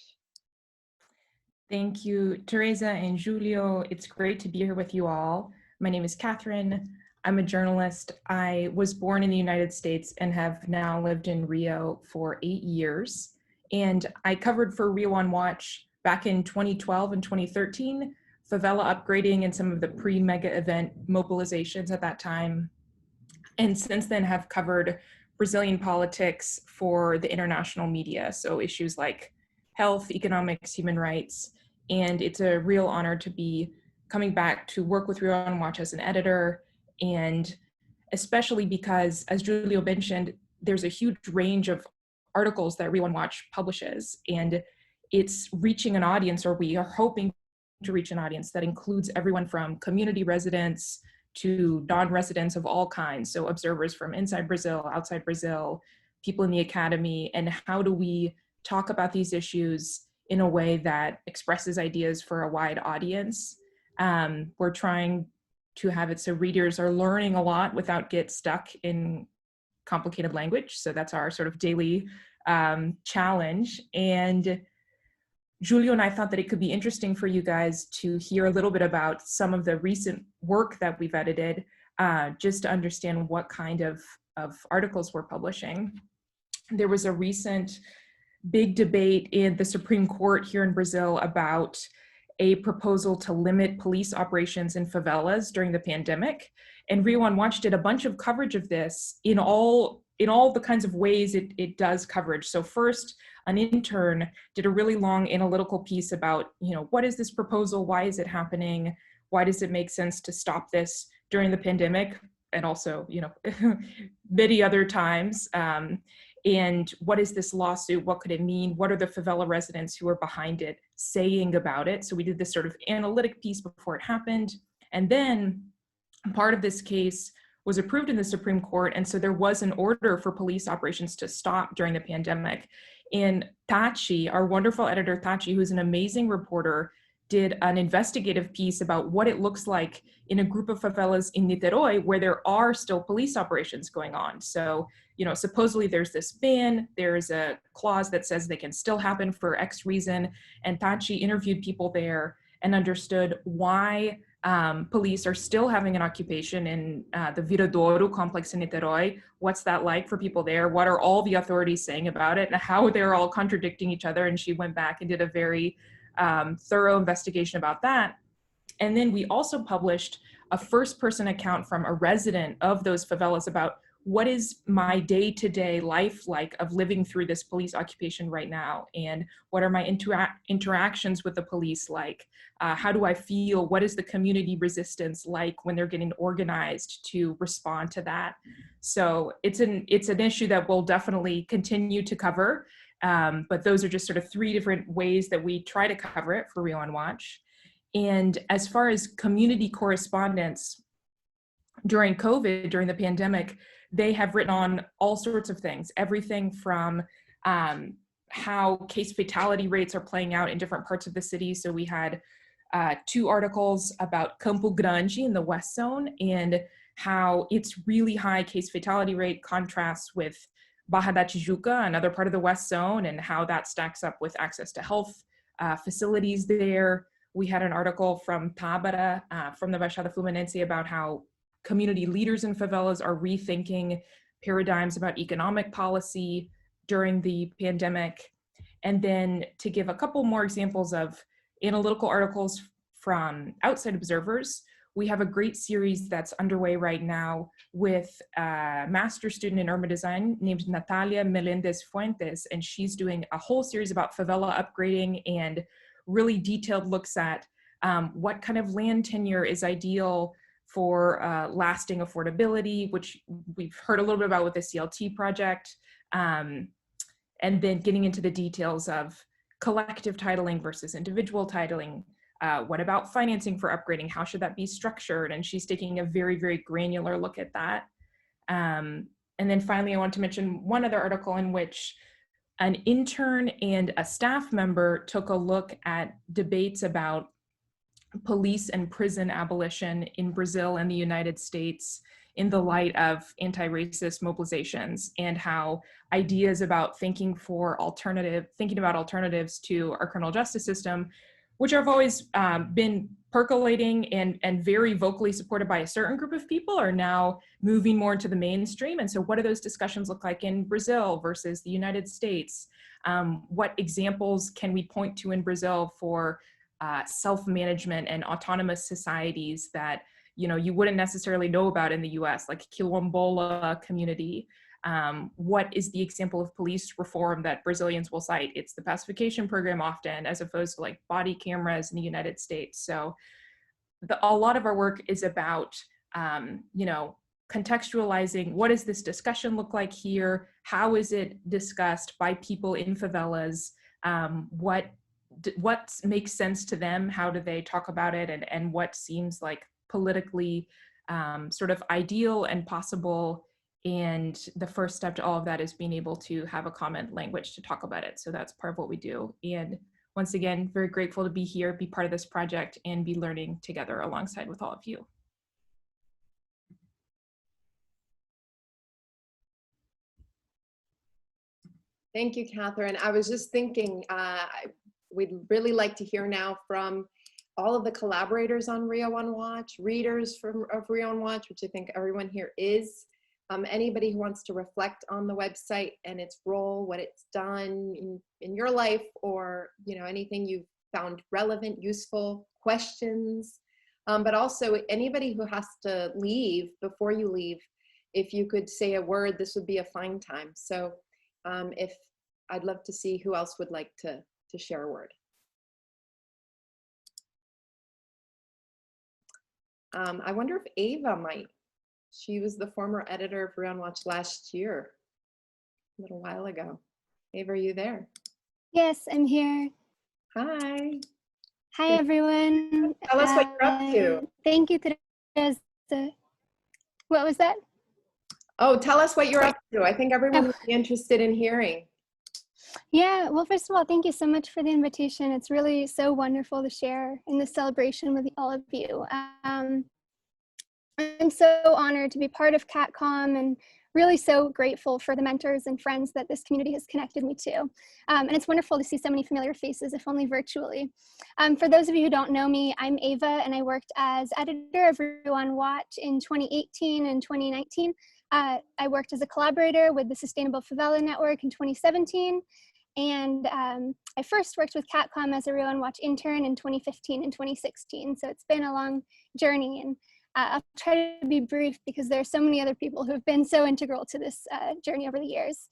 Thank you, Teresa and Julio. It's great to be here with you all. My name is Catherine. I'm a journalist. I was born in the United States and have now lived in Rio for 8 years. And I covered for Rio on Watch back in 2012 and 2013, favela upgrading and some of the pre-mega event mobilizations at that time. and since then have covered Brazilian politics for the international media. So issues like health, economics, human rights. And it's a real honor to be coming back to work with Rio on Watch as an editor, and especially because, as Julio mentioned, there's a huge range of articles that Rio on Watch publishes, and it's reaching an audience, or we are hoping to reach an audience that includes everyone from community residents to non-residents of all kinds, so observers from inside Brazil, outside Brazil, people in the academy, and how do we talk about these issues in a way that expresses ideas for a wide audience. We're trying to have it so readers are learning a lot without get stuck in complicated language. So that's our sort of daily challenge. And Julio and I thought that it could be interesting for you guys to hear a little bit about some of the recent work that we've edited, just to understand what kind of articles we're publishing. There was a recent big debate in the Supreme Court here in Brazil about a proposal to limit police operations in favelas during the pandemic. And Rio on Watch did a bunch of coverage of this in all the kinds of ways it does coverage. So first, an intern did a really long analytical piece about, what is this proposal? Why is it happening? Why does it make sense to stop this during the pandemic? And also, many other times. And what is this lawsuit? What could it mean? What are the favela residents who are behind it saying about it? So we did this sort of analytic piece before it happened. And then part of this case was approved in the Supreme Court. And so there was an order for police operations to stop during the pandemic. And Tachi, our wonderful editor Tachi, who's an amazing reporter, did an investigative piece about what it looks like in a group of favelas in Niterói where there are still police operations going on. So, supposedly there's this ban, there's a clause that says they can still happen for X reason. And Tachi interviewed people there and understood why police are still having an occupation in the Viradouro complex in Niterói. What's that like for people there? What are all the authorities saying about it, and how they're all contradicting each other? And she went back and did a very thorough investigation about that. And then we also published a first-person account from a resident of those favelas about what is my day-to-day life like of living through this police occupation right now, and what are my interactions with the police like? How do I feel? What is the community resistance like when they're getting organized to respond to that? So it's an issue that we'll definitely continue to cover. But those are just sort of three different ways that we try to cover it for Rio on Watch. And as far as community correspondence during COVID, during the pandemic, they have written on all sorts of things, everything from how case fatality rates are playing out in different parts of the city. So we had 2 articles about Campo Grande in the West Zone and how its really high case fatality rate contrasts with Barra da Tijuca, another part of the West Zone, and how that stacks up with access to health facilities there. We had an article from Tabara, from the Baixada Fluminense, about how community leaders in favelas are rethinking paradigms about economic policy during the pandemic. And then to give a couple more examples of analytical articles from outside observers, we have a great series that's underway right now with a master's student in urban design named Natalia Melendez Fuentes, and she's doing a whole series about favela upgrading and really detailed looks at what kind of land tenure is ideal for lasting affordability, which we've heard a little bit about with the CLT project, and then getting into the details of collective titling versus individual titling. What about financing for upgrading? How should that be structured? And she's taking a very, very granular look at that. And then finally, I want to mention one other article in which an intern and a staff member took a look at debates about police and prison abolition in Brazil and the United States in the light of anti-racist mobilizations, and how ideas about thinking about alternatives to our criminal justice system, which have always been percolating and very vocally supported by a certain group of people, are now moving more into the mainstream. And so what do those discussions look like in Brazil versus the United States? What examples can we point to in Brazil for self-management and autonomous societies that you know, you wouldn't necessarily know about in the US, like Quilombola community. What is the example of police reform that Brazilians will cite? It's the pacification program often, as opposed to like body cameras in the United States. So a lot of our work is about, you know, contextualizing what does this discussion look like here? How is it discussed by people in favelas? What makes sense to them? How do they talk about it? And what seems like politically sort of ideal and possible? And the first step to all of that is being able to have a common language to talk about it. So that's part of what we do. And once again, very grateful to be here, be part of this project, and be learning together alongside with all of you. Thank you, Catherine. I was just thinking, we'd really like to hear now from all of the collaborators on Rio on Watch, readers of Rio on Watch, which I think everyone here is. Anybody who wants to reflect on the website and its role, what it's done in your life, or you know, anything you've found relevant, useful, questions, but also anybody who has to leave before you leave, if you could say a word, this would be a fine time. So if I'd love to see who else would like to share a word. I wonder if Ava might. She was the former editor of Rio on Watch last year, a little while ago. Ava, are you there? Yes, I'm here. Hi. Hi, everyone. Tell us what you're up to. Thank you, Teresa. What was that? Oh, tell us what you're up to. I think everyone would be interested in hearing. Yeah, well, first of all, thank you so much for the invitation. It's really so wonderful to share in this celebration with all of you. I'm so honored to be part of CatComm and really so grateful for the mentors and friends that this community has connected me to. And it's wonderful to see so many familiar faces, if only virtually. For those of you who don't know me, I'm Ava, and I worked as editor of Rio on Watch in 2018 and 2019. I worked as a collaborator with the Sustainable Favela Network in 2017. And I first worked with CatComm as a Rio on Watch intern in 2015 and 2016. So it's been a long journey, and I'll try to be brief because there are so many other people who have been so integral to this journey over the years.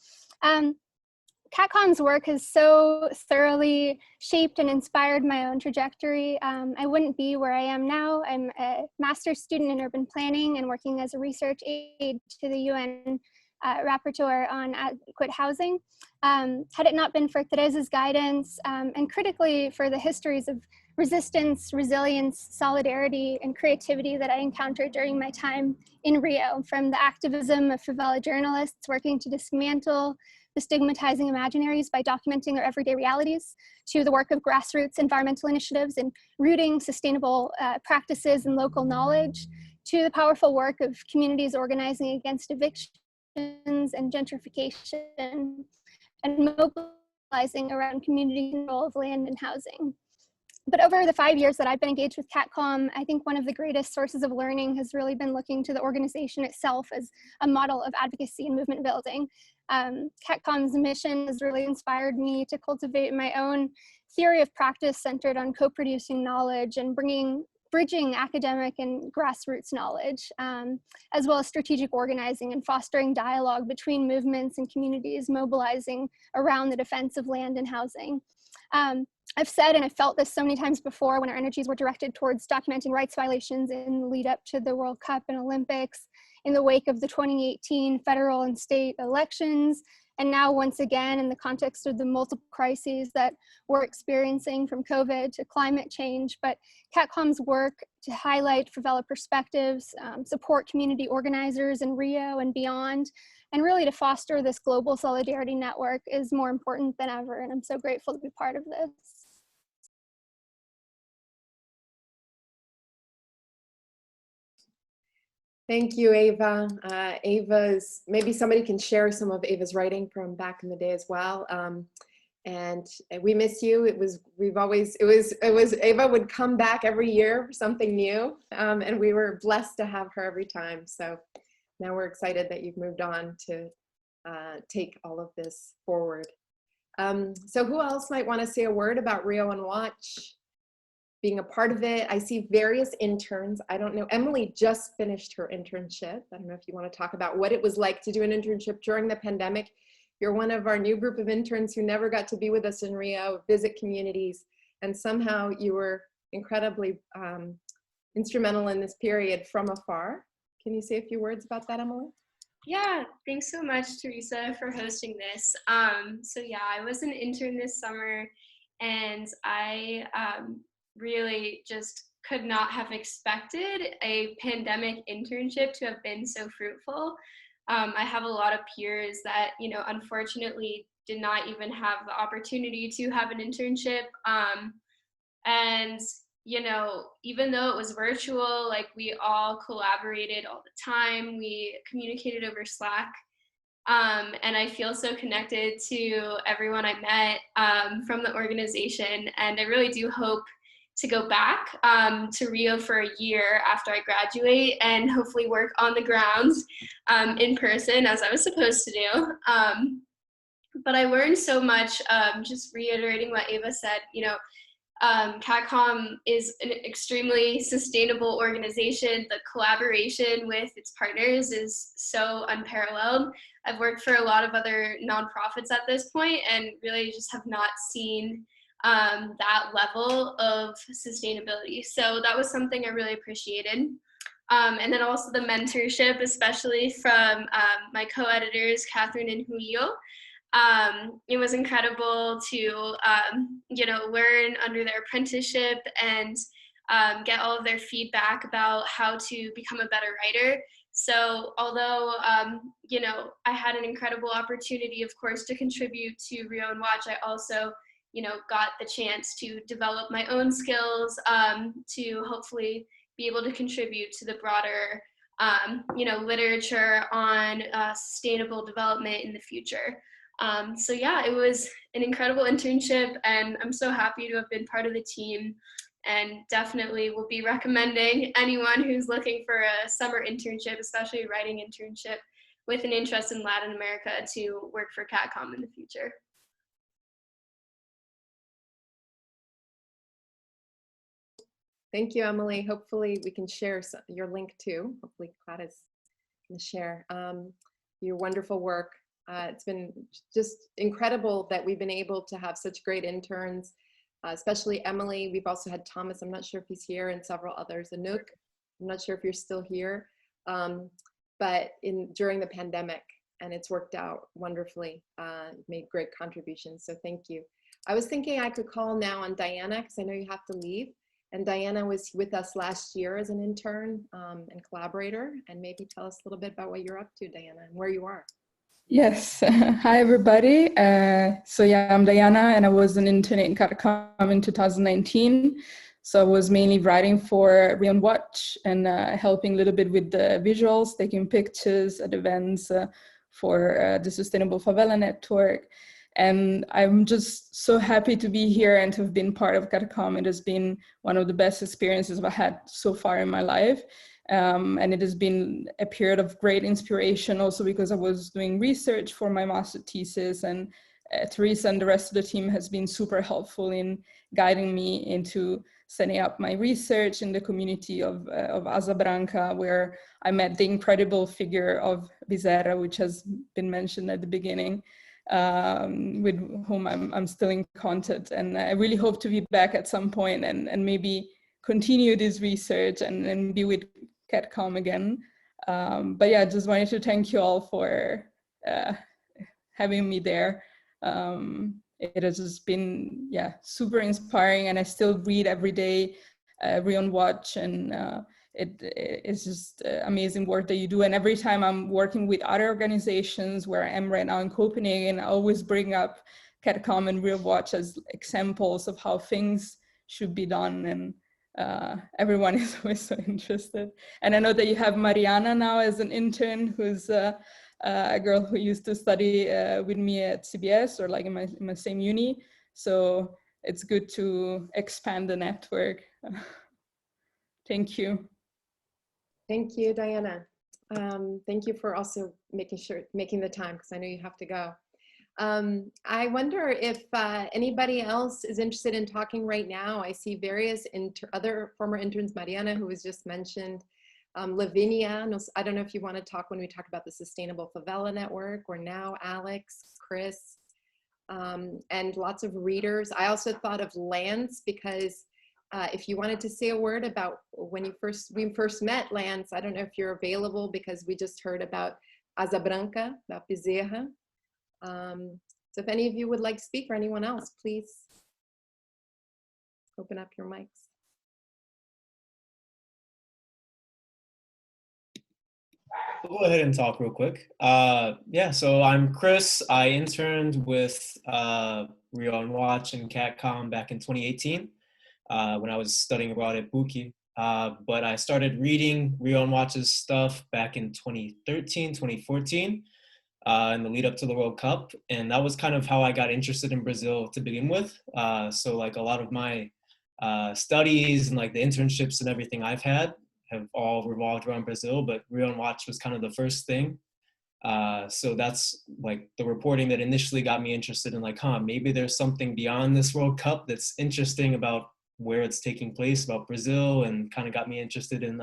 CatComm's work has so thoroughly shaped and inspired my own trajectory. I wouldn't be where I am now. I'm a master's student in urban planning and working as a research aide to the UN rapporteur on adequate housing. Had it not been for Teresa's guidance and critically for the histories of resistance, resilience, solidarity, and creativity that I encountered during my time in Rio, from the activism of favela journalists working to dismantle the stigmatizing imaginaries by documenting their everyday realities, to the work of grassroots environmental initiatives and rooting sustainable practices and local knowledge, to the powerful work of communities organizing against evictions and gentrification, and mobilizing around community control of land and housing. But over the 5 years that I've been engaged with CatComm, I think one of the greatest sources of learning has really been looking to the organization itself as a model of advocacy and movement building. CatComm's mission has really inspired me to cultivate my own theory of practice centered on co-producing knowledge and bridging academic and grassroots knowledge, as well as strategic organizing and fostering dialogue between movements and communities mobilizing around the defense of land and housing. I've said, and I've felt this so many times before when our energies were directed towards documenting rights violations in the lead up to the World Cup and Olympics, in the wake of the 2018 federal and state elections, and now once again in the context of the multiple crises that we're experiencing, from COVID to climate change. But CatComm's work to highlight favela perspectives, support community organizers in Rio and beyond, and really to foster this global solidarity network is more important than ever. And I'm so grateful to be part of this. Thank you, Ava. Ava's, maybe somebody can share some of Ava's writing from back in the day as well. And we miss you. Ava would come back every year for something new. And we were blessed to have her every time. So now we're excited that you've moved on to take all of this forward. So who else might want to say a word about Rio on Watch? being a part of it. I see various interns. I don't know, Emily just finished her internship. I don't know if you want to talk about what it was like to do an internship during the pandemic. You're one of our new group of interns who never got to be with us in Rio, visit communities, and somehow you were incredibly instrumental in this period from afar. Can you say a few words about that, Emily? Yeah, thanks so much, Teresa, for hosting this. So yeah, I was an intern this summer, and I really just could not have expected a pandemic internship to have been so fruitful. I have a lot of peers that, you know, unfortunately did not even have the opportunity to have an internship. And you know, even though it was virtual, like we all collaborated all the time. We communicated over Slack. And I feel so connected to everyone I met from the organization. And I really do hope to go back to Rio for a year after I graduate and hopefully work on the ground in person as I was supposed to do. But I learned so much, just reiterating what Ava said, you know, CatComm is an extremely sustainable organization. The collaboration with its partners is so unparalleled. I've worked for a lot of other nonprofits at this point and really just have not seen that level of sustainability. So that was something I really appreciated. And then also the mentorship, especially from my co-editors, Catherine and Julio. It was incredible to, you know, learn under their apprenticeship and get all of their feedback about how to become a better writer. So although, you know, I had an incredible opportunity, of course, to contribute to Rio and Watch, I also, you know, got the chance to develop my own skills to hopefully be able to contribute to the broader, you know, literature on sustainable development in the future. So yeah, it was an incredible internship and I'm so happy to have been part of the team and definitely will be recommending anyone who's looking for a summer internship, especially a writing internship with an interest in Latin America, to work for CatComm in the future. Thank you, Emily. Hopefully we can share your link too. Hopefully Claudia's going to share your wonderful work. It's been just incredible that we've been able to have such great interns, especially Emily. We've also had Thomas, I'm not sure if he's here, and several others. Anouk, I'm not sure if you're still here, but during the pandemic, and it's worked out wonderfully, made great contributions, so thank you. I was thinking I could call now on Diana, because I know you have to leave. And Diana was with us last year as an intern and collaborator, and maybe tell us a little bit about what you're up to, Diana, and where you are. Yes, hi everybody. So yeah, I'm Diana and I was an intern in CatComm in 2019. So I was mainly writing for Rio and Watch and helping a little bit with the visuals, taking pictures at events for the Sustainable Favela Network. And I'm just so happy to be here and to have been part of CatComm. It has been one of the best experiences I've had so far in my life. And it has been a period of great inspiration also because I was doing research for my master thesis, and Teresa and the rest of the team has been super helpful in guiding me into setting up my research in the community of Asa Branca, where I met the incredible figure of Bizerra, which has been mentioned at the beginning, with whom I'm still in contact. And I really hope to be back at some point and maybe continue this research and be with CatComm again. But yeah, just wanted to thank you all for having me there. It has just been, yeah, super inspiring, and I still read every day, Rio and Watch, and it's just amazing work that you do. And every time I'm working with other organizations, where I am right now in Copenhagen, I always bring up CatComm and Rio Watch as examples of how things should be done, and everyone is always so interested. And I know that you have Mariana now as an intern, who's a girl who used to study with me at CBS, or like in my same uni. So it's good to expand the network. Thank you. Thank you, Diana. Thank you for also making the time, because I know you have to go. I wonder if anybody else is interested in talking right now. I see various other former interns, Mariana, who was just mentioned, Lavinia, I don't know if you want to talk when we talk about the Sustainable Favela Network, or now Alex, Chris, and lots of readers. I also thought of Lance, because if you wanted to say a word about when we first met, Lance, I don't know if you're available, because we just heard about Asa Branca, about Bezerra. So if any of you would like to speak, or anyone else, please open up your mics. We'll go ahead and talk real quick. Yeah, so I'm Chris. I interned with Rio on Watch and CatComm back in 2018 when I was studying abroad at Buki. But I started reading Rio on Watch's stuff back in 2013, 2014. In the lead up to the World Cup. And that was kind of how I got interested in Brazil to begin with. So like a lot of my studies and like the internships and everything I've had have all revolved around Brazil, but Rio on Watch was kind of the first thing. So that's like the reporting that initially got me interested in like, maybe there's something beyond this World Cup that's interesting about where it's taking place, about Brazil, and kind of got me interested in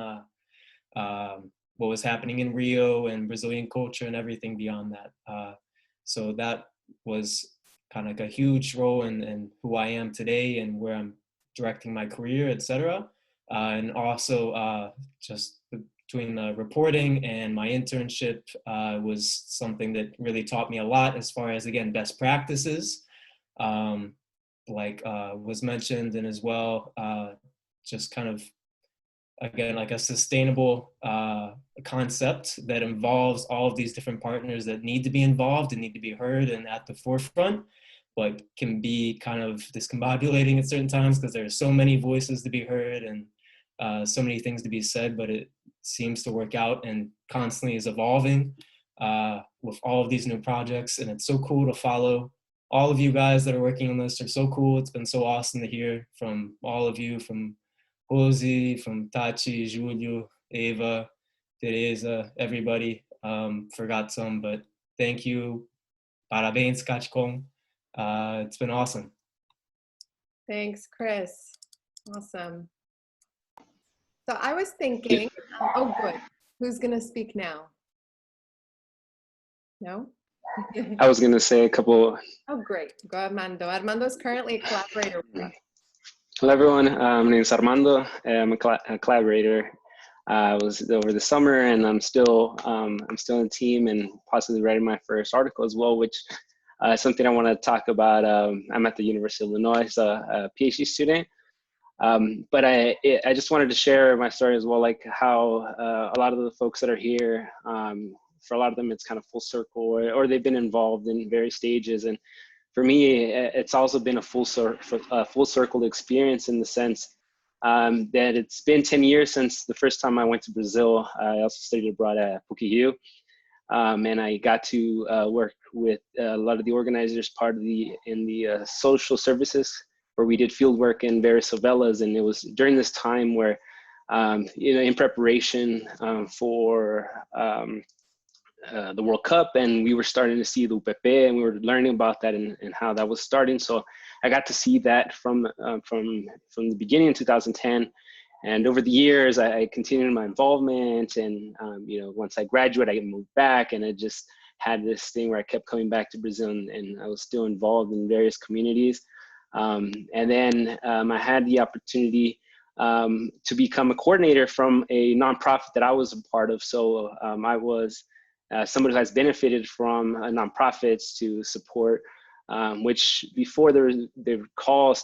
what was happening in Rio and Brazilian culture and everything beyond that. So that was kind of like a huge role in who I am today and where I'm directing my career, etc. And also just between the reporting and my internship was something that really taught me a lot as far as, again, best practices, like was mentioned, and as well, just kind of, again, like a sustainable concept that involves all of these different partners that need to be involved and need to be heard and at the forefront, but can be kind of discombobulating at certain times because there are so many voices to be heard and so many things to be said, but it seems to work out and constantly is evolving with all of these new projects. And it's so cool to follow all of you guys that are working on this. Are so cool. It's been so awesome to hear from all of you, from Rosie, from Tachi, Julio, Eva, Teresa, everybody. Forgot some, but thank you. Parabéns, CatComm. It's been awesome. Thanks, Chris. Awesome. So I was thinking, oh, good. Who's going to speak now? No? I was going to say a couple. Oh, great. Go Armando. Armando is currently a collaborator with me. Hello, everyone. My name is Armando. I'm a collaborator. I was over the summer, and I'm still in the team and possibly writing my first article as well, which is something I want to talk about. I'm at the University of Illinois as a PhD student. But I just wanted to share my story as well, like how a lot of the folks that are here, for a lot of them, it's kind of full circle, or they've been involved in various stages. And for me, it's also been a full circle experience in the sense that it's been 10 years since the first time I went to Brazil. I also studied abroad at PUC-Rio, and I got to work with a lot of the organizers in the social services, where we did field work in various favelas. And it was during this time where, in preparation for the World Cup, and we were starting to see the UPP, and we were learning about that and how that was starting. So I got to see that from the beginning in 2010, and over the years I continued my involvement. And once I graduated, I moved back, and I just had this thing where I kept coming back to Brazil, and I was still involved in various communities. And then I had the opportunity to become a coordinator from a nonprofit that I was a part of. So I was somebody who has benefited from nonprofits to support, which before they would call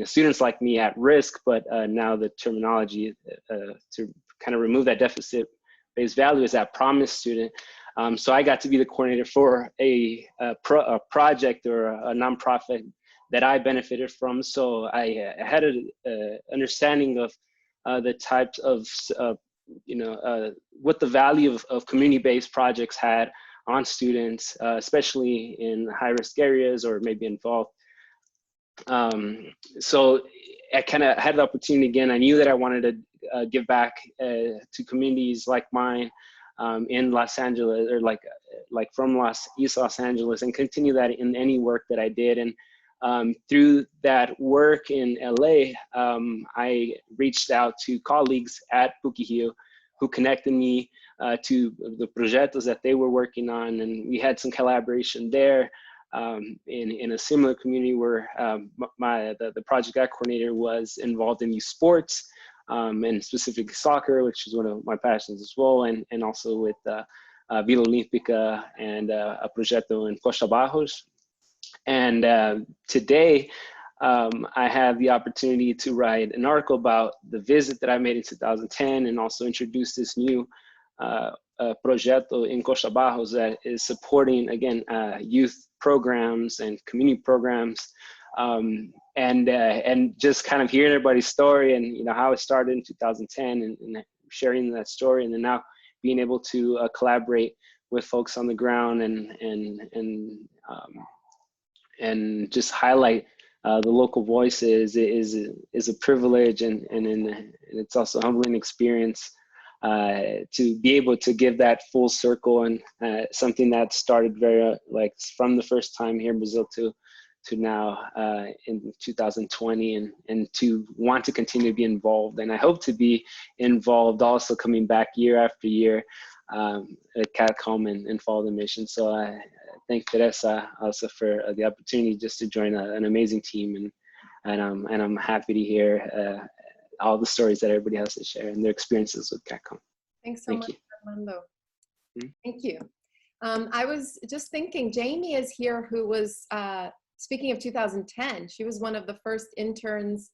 students like me at risk, but now the terminology to kind of remove that deficit-based value is that promise student. So I got to be the coordinator for a project or a nonprofit that I benefited from. So I had an understanding of the types of what the value of community-based projects had on students, especially in high-risk areas or maybe involved. So I kind of had the opportunity again. I knew that I wanted to give back to communities like mine, in Los Angeles, or like from East Los Angeles, and continue that in any work that I did. And through that work in LA, I reached out to colleagues at PUC-Rio who connected me to the proyectos that they were working on, and we had some collaboration there. In a similar community where the project coordinator was involved in youth sports, and specifically soccer, which is one of my passions as well, and also with Vila Olímpica and a proyecto in Costa Barros. And today, I have the opportunity to write an article about the visit that I made in 2010, and also introduce this new proyecto in Costa Barros that is supporting, again, youth programs and community programs, and just kind of hearing everybody's story, and how it started in 2010, and sharing that story, and then now being able to collaborate with folks on the ground, and just highlight the local voices is a privilege, and it's also a humbling experience to be able to give that full circle, and something that started very from the first time here in Brazil to now in 2020, and to want to continue to be involved. And I hope to be involved also coming back year after year at CatComm and follow the mission. So I thank Teresa also for the opportunity just to join an amazing team, and I'm happy to hear all the stories that everybody has to share and their experiences with CatComm. Thanks so much, Armando. Thank you. I was just thinking, Jamie is here, who was, speaking of 2010, she was one of the first interns,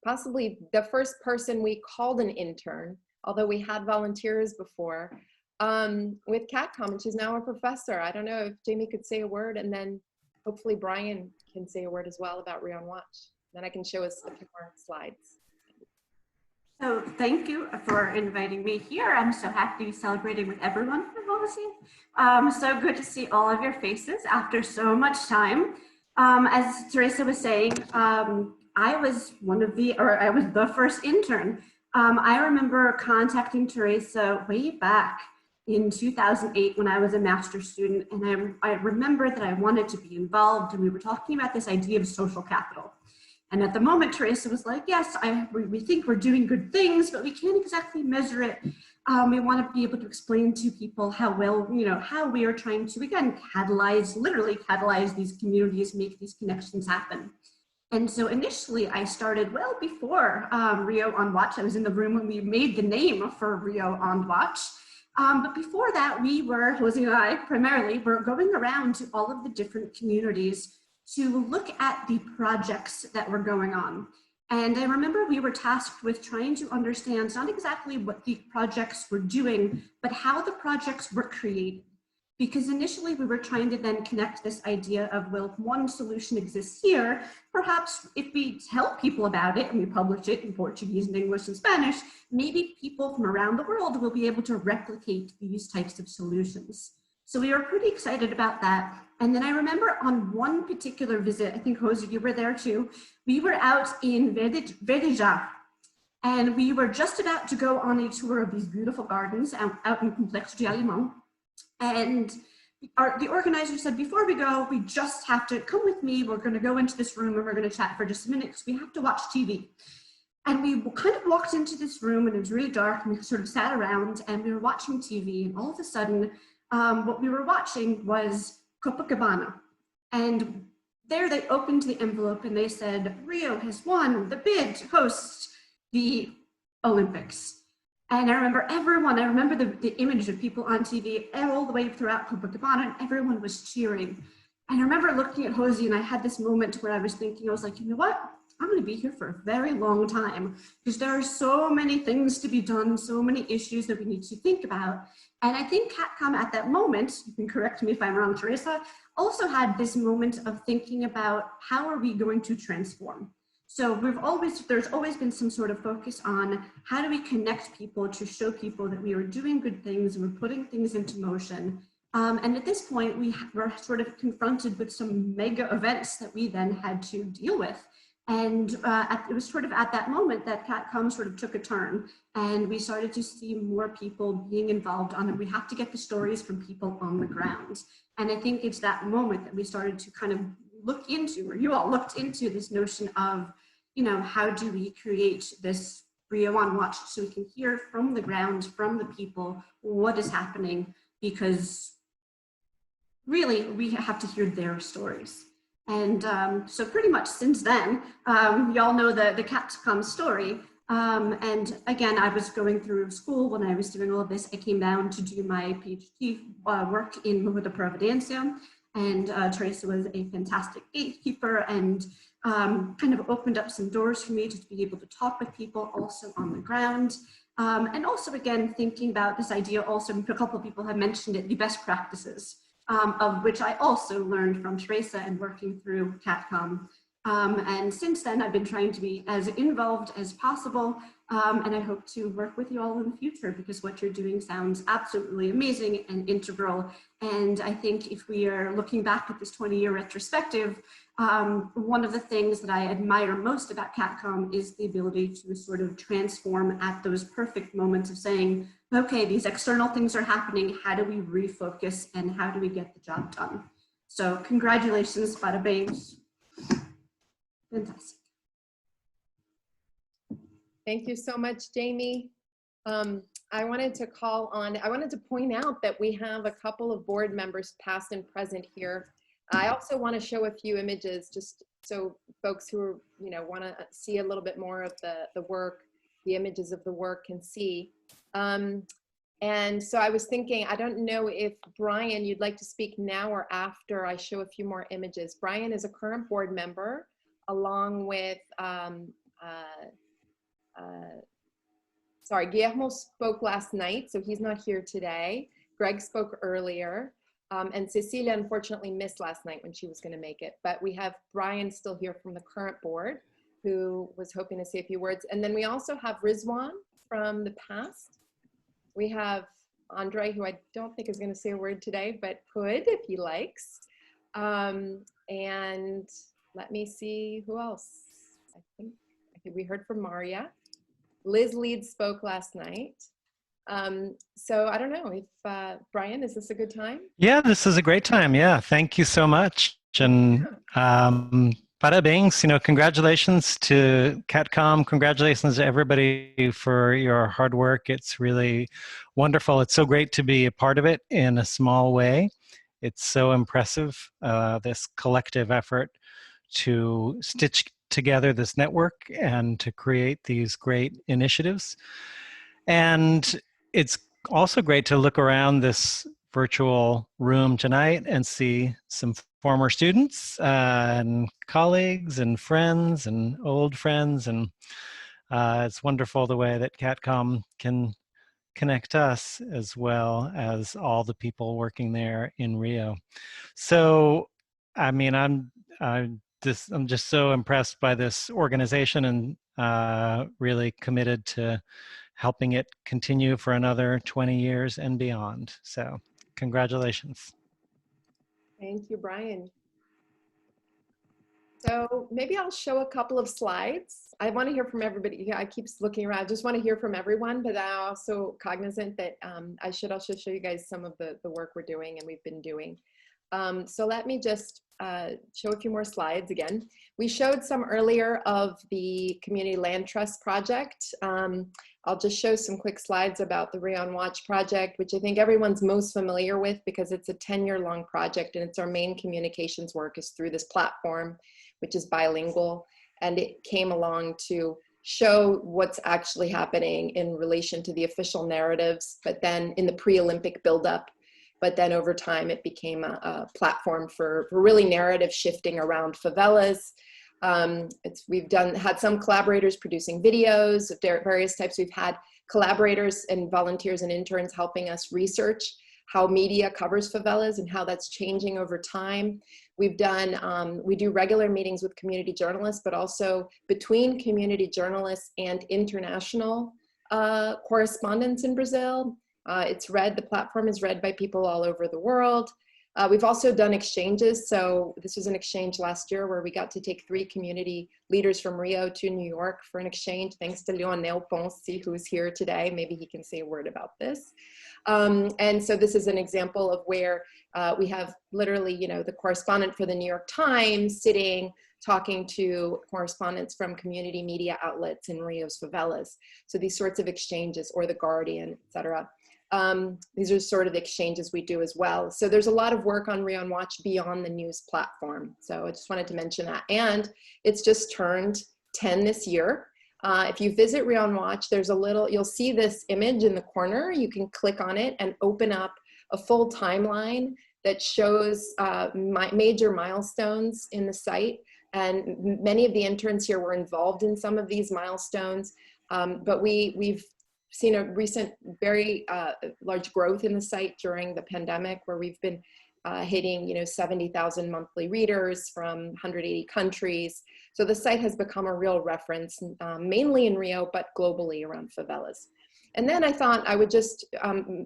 possibly the first person we called an intern, although we had volunteers before, with CatComm, and she's now a professor. I don't know if Jamie could say a word, and then hopefully Brian can say a word as well about Rio on Watch. Then I can show us a few more slides. So thank you for inviting me here. I'm so happy to be celebrating with everyone from Odyssey. So good to see all of your faces after so much time. As Teresa was saying, I was the first intern. I remember contacting Teresa way back in 2008 when I was a master's student, and I remember that I wanted to be involved, and we were talking about this idea of social capital. And at the moment, Teresa was like, yes, we think we're doing good things, but we can't exactly measure it. We want to be able to explain to people how well, how we are trying to, again, literally catalyze these communities, make these connections happen. And so initially I started well before Rio on Watch. I was in the room when we made the name for Rio on Watch. But before that, Josie and I primarily, were going around to all of the different communities to look at the projects that were going on. And I remember we were tasked with trying to understand not exactly what the projects were doing, but how the projects were created. Because initially we were trying to then connect this idea of, well, if one solution exists here, perhaps if we tell people about it and we publish it in Portuguese and English and Spanish, maybe people from around the world will be able to replicate these types of solutions. So we were pretty excited about that. And then I remember on one particular visit, I think Rosie, you were there too, we were out in Verdeja, and we were just about to go on a tour of these beautiful gardens out in Complexo de Alemão. And the organizer said, before we go, we just have to come with me. We're going to go into this room and we're going to chat for just a minute because we have to watch TV. And we kind of walked into this room, and it was really dark, and we sort of sat around and we were watching TV, and all of a sudden what we were watching was Copacabana. And there they opened the envelope and they said, Rio has won the bid to host the Olympics. And I remember the image of people on TV all the way throughout Copacabana, and everyone was cheering. And I remember looking at Josie, and I had this moment where I was thinking, I was like, you know what? I'm going to be here for a very long time, because there are so many things to be done, so many issues that we need to think about. And I think CatComm at that moment, you can correct me if I'm wrong, Teresa, also had this moment of thinking about how are we going to transform. So there's always been some sort of focus on how do we connect people to show people that we are doing good things and we're putting things into motion. And at this point, we were sort of confronted with some mega events that we then had to deal with. And it was sort of at that moment that CatComm sort of took a turn, and we started to see more people being involved on it. We have to get the stories from people on the ground. And I think it's that moment that we started to kind of look into, or you all looked into, this notion of, you know, how do we create this Rio on Watch so we can hear from the ground, from the people, what is happening, because really we have to hear their stories. And so pretty much since then, y'all know the CatComm story. And again, I was going through school when I was doing all of this. I came down to do my PhD work in Muda Providencia, and Teresa was a fantastic gatekeeper and kind of opened up some doors for me to be able to talk with people also on the ground. And also, again, thinking about this idea also, a couple of people have mentioned it, the best practices. Of which I also learned from Teresa and working through CatComm. And since then, I've been trying to be as involved as possible. And I hope to work with you all in the future, because what you're doing sounds absolutely amazing and integral. And I think if we are looking back at this 20-year retrospective, one of the things that I admire most about CatComm is the ability to sort of transform at those perfect moments of saying, okay, these external things are happening. How do we refocus and how do we get the job done? So congratulations, bada bangs. Fantastic. Thank you so much, Jamie. I wanted to point out that we have a couple of board members past and present here. I also want to show a few images just so folks who are, want to see a little bit more of the work, the images of the work can see. And so I was thinking, I don't know if Brian, you'd like to speak now or after I show a few more images. Brian is a current board member, along with, Guillermo spoke last night, so he's not here today. Greg spoke earlier. And Cecilia unfortunately missed last night when she was going to make it. But we have Brian still here from the current board, who was hoping to say a few words. And then we also have Rizwan from the past. We have Andre, who I don't think is going to say a word today, but could if he likes. And let me see who else. I think we heard from Maria. Liz Leeds spoke last night. So I don't know if, Brian, is this a good time? Yeah, this is a great time. Yeah, thank you so much. And bada bangs, congratulations to CatComm. Congratulations to everybody for your hard work. It's really wonderful. It's so great to be a part of it in a small way. It's so impressive, this collective effort to stitch together this network and to create these great initiatives. And it's also great to look around this virtual room tonight and see some former students and colleagues and friends and old friends. And it's wonderful the way that CatComm can connect us as well as all the people working there in Rio. So, I mean, I'm just so impressed by this organization and really committed to helping it continue for another 20 years and beyond. So congratulations. Thank you, Brian. So maybe I'll show a couple of slides. I want to hear from everybody. I keep looking around. I just want to hear from everyone, but I'm also cognizant that I should also show you guys some of the work we're doing and we've been doing. So let me just show a few more slides again. We showed some earlier of the Community Land Trust project. I'll just show some quick slides about the Rio on Watch project, which I think everyone's most familiar with because it's a 10-year-long project and it's our main communications work is through this platform, which is bilingual. And it came along to show what's actually happening in relation to the official narratives, but then in the pre-Olympic buildup. But then over time, it became a platform for really narrative shifting around favelas. We've had some collaborators producing videos of various types. We've had collaborators and volunteers and interns helping us research how media covers favelas and how that's changing over time. We've done, we do regular meetings with community journalists, but also between community journalists and international correspondents in Brazil. The platform is read by people all over the world. We've also done exchanges. So this was an exchange last year where we got to take 3 community leaders from Rio to New York for an exchange, thanks to Leonel Ponce, who's here today. Maybe he can say a word about this. And so this is an example of where we have literally, you know, the correspondent for the New York Times sitting, talking to correspondents from community media outlets in Rio's favelas. So these sorts of exchanges, or The Guardian, et cetera. These are sort of the exchanges we do as well. So there's a lot of work on Rio on Watch beyond the news platform. So I just wanted to mention that. And it's just turned 10 this year. If you visit Rio on Watch, there's a little, you'll see this image in the corner. You can click on it and open up a full timeline that shows major milestones in the site. And many of the interns here were involved in some of these milestones. But we've seen a recent very large growth in the site during the pandemic, where we've been hitting, you know, 70,000 monthly readers from 180 countries. So the site has become a real reference, mainly in Rio, but globally around favelas. And then I thought I would just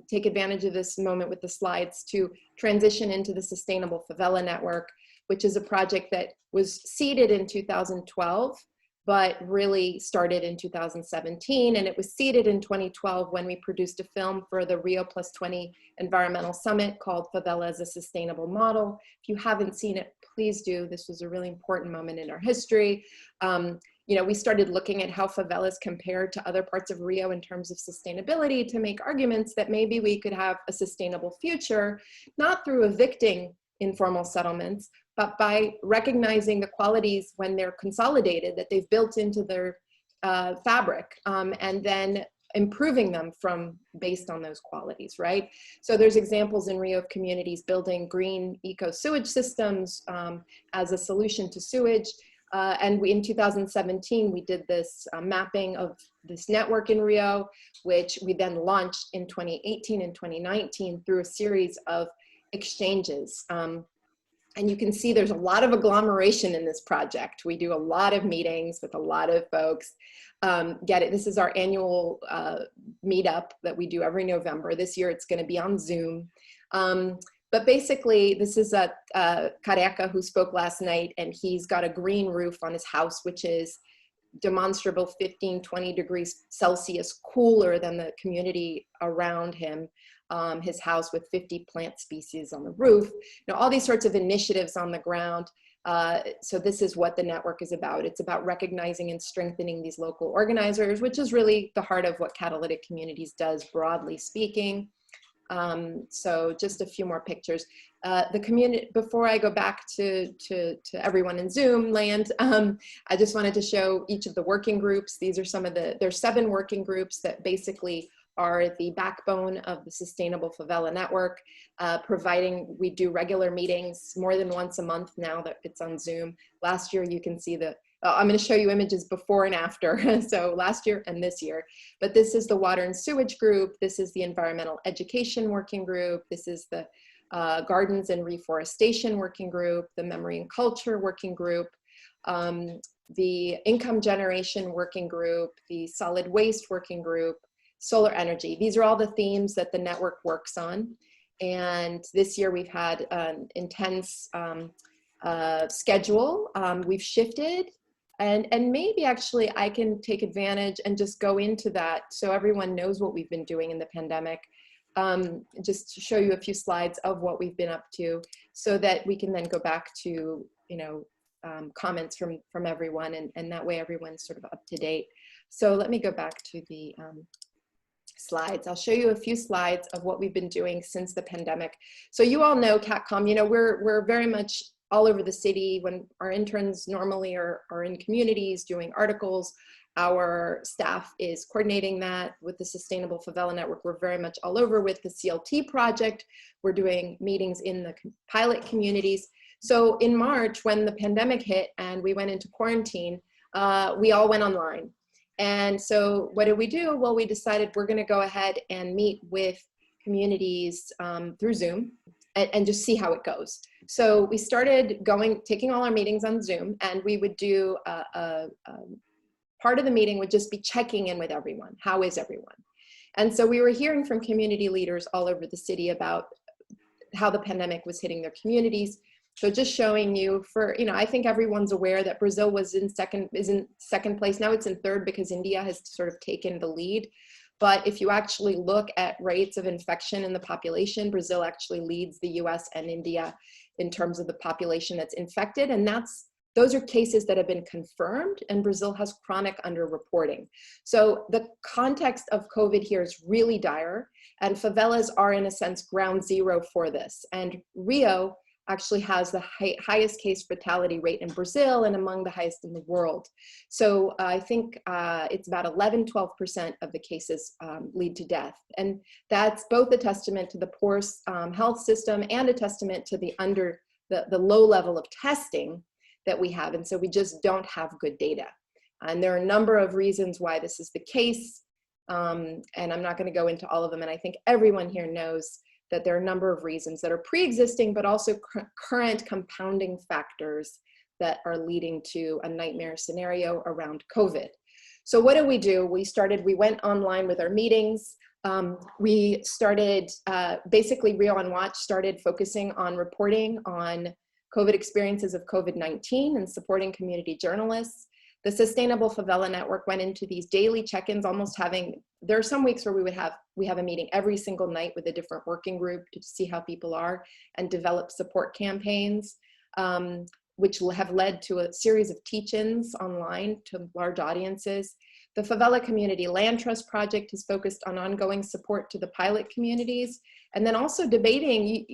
take advantage of this moment with the slides to transition into the Sustainable Favela Network, which is a project that was seeded in 2012, but really started in 2017. And it was seeded in 2012 when we produced a film for the Rio +20 Environmental Summit called Favela as a Sustainable Model. If you haven't seen it, please do. This was a really important moment in our history. You know, we started looking at how favelas compared to other parts of Rio in terms of sustainability to make arguments that maybe we could have a sustainable future, not through evicting informal settlements, but by recognizing the qualities when they're consolidated that they've built into their fabric, and then improving them based on those qualities, right? So there's examples in Rio of communities building green eco-sewage systems as a solution to sewage. And in 2017, we did this mapping of this network in Rio, which we then launched in 2018 and 2019 through a series of exchanges. And you can see there's a lot of agglomeration in this project. We do a lot of meetings with a lot of folks. This is our annual meetup that we do every November. This year it's gonna be on Zoom. But basically, this is a Careca who spoke last night, and he's got a green roof on his house, which is demonstrable 15, 20 degrees Celsius cooler than the community around him. His house with 50 plant species on the roof, you know, all these sorts of initiatives on the ground. So this is what the network is about. It's about recognizing and strengthening these local organizers, which is really the heart of what Catalytic Communities does, broadly speaking. So just a few more pictures. The community, before I go back to everyone in Zoom land, I just wanted to show each of the working groups. These are some of there's 7 working groups that basically are the backbone of the Sustainable Favela Network, providing we do regular meetings more than once a month now that it's on Zoom. Last year, you can see I'm going to show you images before and after, so last year and this year. But this is the Water and Sewage Group, this is the Environmental Education Working Group, this is the Gardens and Reforestation Working Group, the Memory and Culture Working Group, the Income Generation Working Group, the Solid Waste Working Group, Solar Energy. These are all the themes that the network works on. And this year we've had an intense schedule. We've shifted, and maybe actually I can take advantage and just go into that so everyone knows what we've been doing in the pandemic. Just to show you a few slides of what we've been up to so that we can then go back to, you know, comments from everyone, and that way everyone's sort of up to date. So let me go back to the slides. I'll show you a few slides of what we've been doing since the pandemic. So you all know CatComm, you know, we're very much all over the city. When our interns normally are in communities doing articles, our staff is coordinating that with the Sustainable Favela Network. We're very much all over with the CLT project. We're doing meetings in the pilot communities. So in March, when the pandemic hit and we went into quarantine, we all went online. And so what did we do? Well, we decided we're going to go ahead and meet with communities through Zoom and just see how it goes. So we started taking all our meetings on Zoom, and we would do part of the meeting would just be checking in with everyone. How is everyone? And so we were hearing from community leaders all over the city about how the pandemic was hitting their communities. So just showing you for, I think everyone's aware that Brazil is in second place. Now it's in third because India has sort of taken the lead. But if you actually look at rates of infection in the population, Brazil actually leads the US and India in terms of the population that's infected. And those are cases that have been confirmed, and Brazil has chronic underreporting. So the context of COVID here is really dire, and favelas are in a sense ground zero for this. And Rio actually has the highest case fatality rate in Brazil and among the highest in the world. So I think it's about 11–12% of the cases lead to death. And that's both a testament to the poor health system and a testament to the low level of testing that we have. And so we just don't have good data. And there are a number of reasons why this is the case. And I'm not going to go into all of them. And I think everyone here knows that there are a number of reasons that are pre-existing, but also current compounding factors that are leading to a nightmare scenario around COVID. So what did we do? We went online with our meetings. We started, basically Rio on Watch started focusing on reporting on COVID experiences of COVID-19 and supporting community journalists. The Sustainable Favela Network went into these daily check-ins, there are some weeks where we have a meeting every single night with a different working group to see how people are and develop support campaigns, which have led to a series of teach-ins online to large audiences. The Favela Community Land Trust Project is focused on ongoing support to the pilot communities, and then also debating,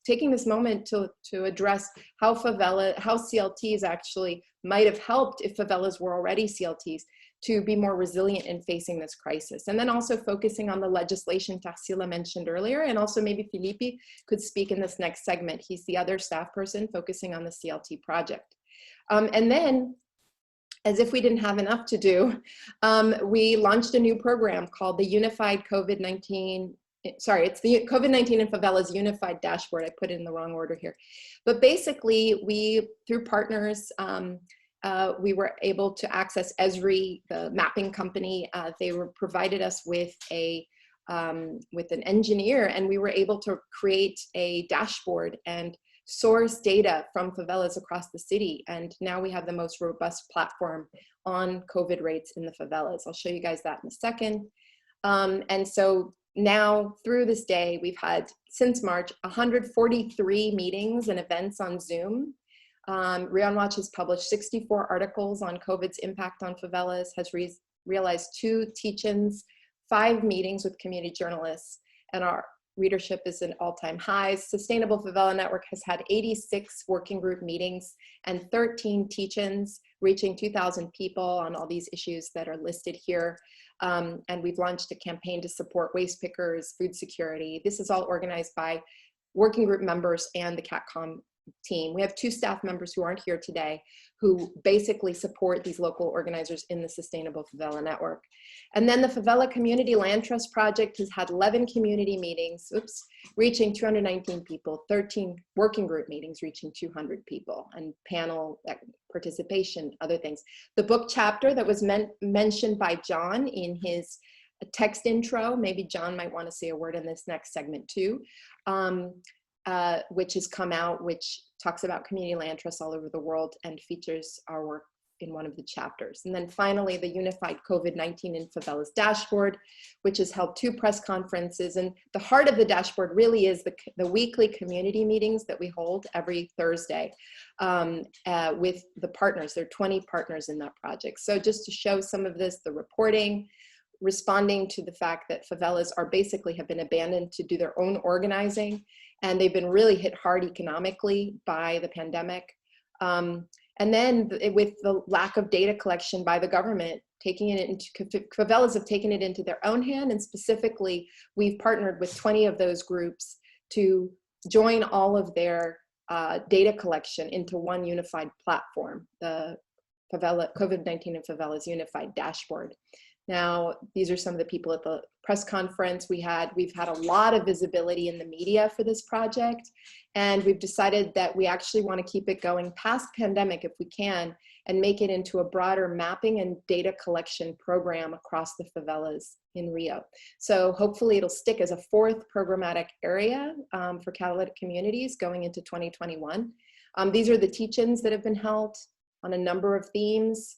taking this moment to address how CLTs actually might have helped if favelas were already CLTs to be more resilient in facing this crisis. And then also focusing on the legislation Tarsila mentioned earlier, and also maybe Felipe could speak in this next segment. He's the other staff person focusing on the CLT project. And then, as if we didn't have enough to do, we launched a new program called the Unified COVID-19, it's the COVID-19 and Favelas Unified Dashboard. I put it in the wrong order here. But basically, through partners, we were able to access Esri, the mapping company. They provided us with an engineer, and we were able to create a dashboard and source data from favelas across the city. And now we have the most robust platform on COVID rates in the favelas. I'll show you guys that in a second. And so now through this day, we've had, since March, 143 meetings and events on Zoom. Rio on Watch has published 64 articles on COVID's impact on favelas, has realized 2 teach-ins, 5 meetings with community journalists, and our readership is at all-time highs. Sustainable Favela Network has had 86 working group meetings and 13 teach-ins, reaching 2,000 people on all these issues that are listed here. And we've launched a campaign to support waste pickers, food security. This is all organized by working group members and the CatComm team. We have 2 staff members who aren't here today who basically support these local organizers in the Sustainable Favela Network. And then the Favela Community Land Trust Project has had 11 community meetings, reaching 219 people, 13 working group meetings reaching 200 people, and panel participation, other things. The book chapter that was mentioned by John in his text intro, maybe John might want to say a word in this next segment too, which has come out, which talks about community land trusts all over the world and features our work in one of the chapters. And then finally, the Unified COVID-19 in Favelas Dashboard, which has held 2 press conferences. And the heart of the dashboard really is the weekly community meetings that we hold every Thursday with the partners. There are 20 partners in that project. So just to show some of this, the reporting, responding to the fact that favelas have been abandoned to do their own organizing, and they've been really hit hard economically by the pandemic. And then with the lack of data collection by the government, favelas have taken it into their own hand, and specifically, we've partnered with 20 of those groups to join all of their data collection into one unified platform, the COVID-19 and Favelas Unified Dashboard. Now, these are some of the people at the press conference. We've had a lot of visibility in the media for this project, and we've decided that we actually want to keep it going past pandemic if we can, and make it into a broader mapping and data collection program across the favelas in Rio. So hopefully it'll stick as a fourth programmatic area for Catalytic Communities going into 2021. These are the teach-ins that have been held on a number of themes.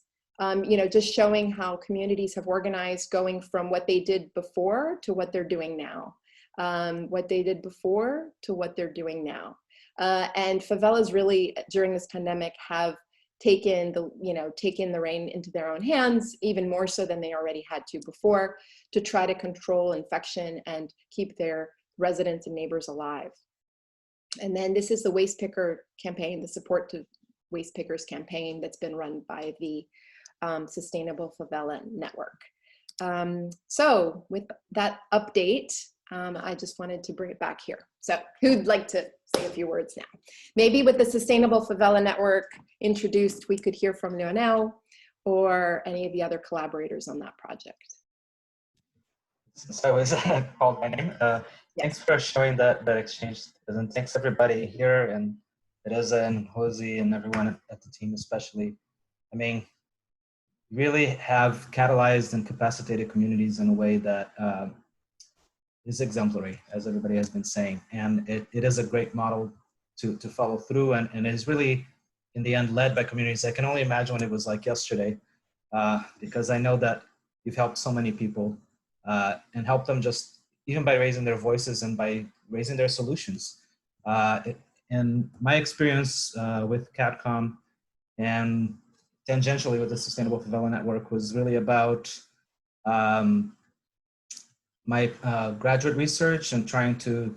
Just showing how communities have organized, going from what they did before to what they're doing now. What they did before to what they're doing now. And favelas really, during this pandemic, have taken the rein into their own hands, even more so than they already had to before, to try to control infection and keep their residents and neighbors alive. And then this is the Waste Picker campaign, the Support to Waste Pickers campaign that's been run by the Sustainable Favela Network. So with that update, I just wanted to bring it back here. So who'd like to say a few words now? Maybe with the Sustainable Favela Network introduced, we could hear from Leonel or any of the other collaborators on that project. Since I was called by name, thanks for showing that exchange, and thanks everybody here, and Teresa and Josie and everyone at the team especially. I mean, really have catalyzed and capacitated communities in a way that is exemplary, as everybody has been saying. And it is a great model to follow through, and it is really, in the end, led by communities. I can only imagine what it was like yesterday, because I know that you've helped so many people and helped them just even by raising their voices and by raising their solutions. And my experience with CatComm and tangentially with the Sustainable Favela Network was really about my graduate research and trying to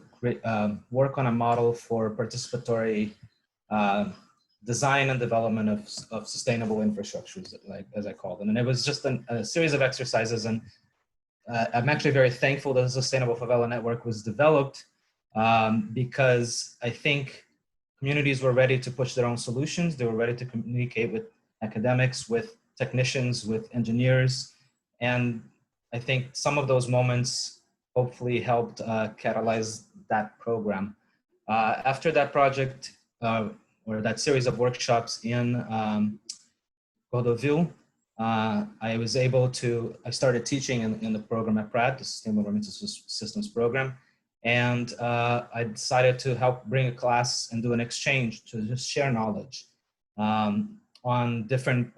work on a model for participatory design and development of sustainable infrastructures, like as I call them. And it was just a series of exercises, and I'm actually very thankful that the Sustainable Favela Network was developed because I think communities were ready to push their own solutions. They were ready to communicate with academics, with technicians, with engineers. And I think some of those moments hopefully helped catalyze that program. After that project, or that series of workshops in Cordoville, I started teaching in the program at Pratt, the Sustainable Environmental Systems program. And I decided to help bring a class and do an exchange to just share knowledge on different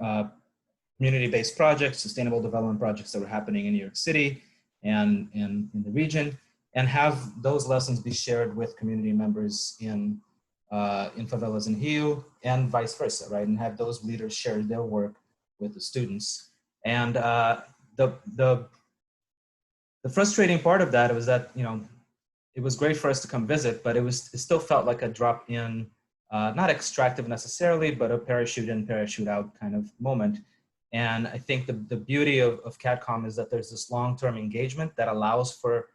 community-based projects, sustainable development projects that were happening in New York City and in the region, and have those lessons be shared with community members in favelas in Rio and vice versa, right? And have those leaders share their work with the students. And the frustrating part of that was that, it was great for us to come visit, but it still felt like a drop in, not extractive necessarily, but a parachute in, parachute out kind of moment. And I think the beauty of CatComm is that there's this long-term engagement that allows for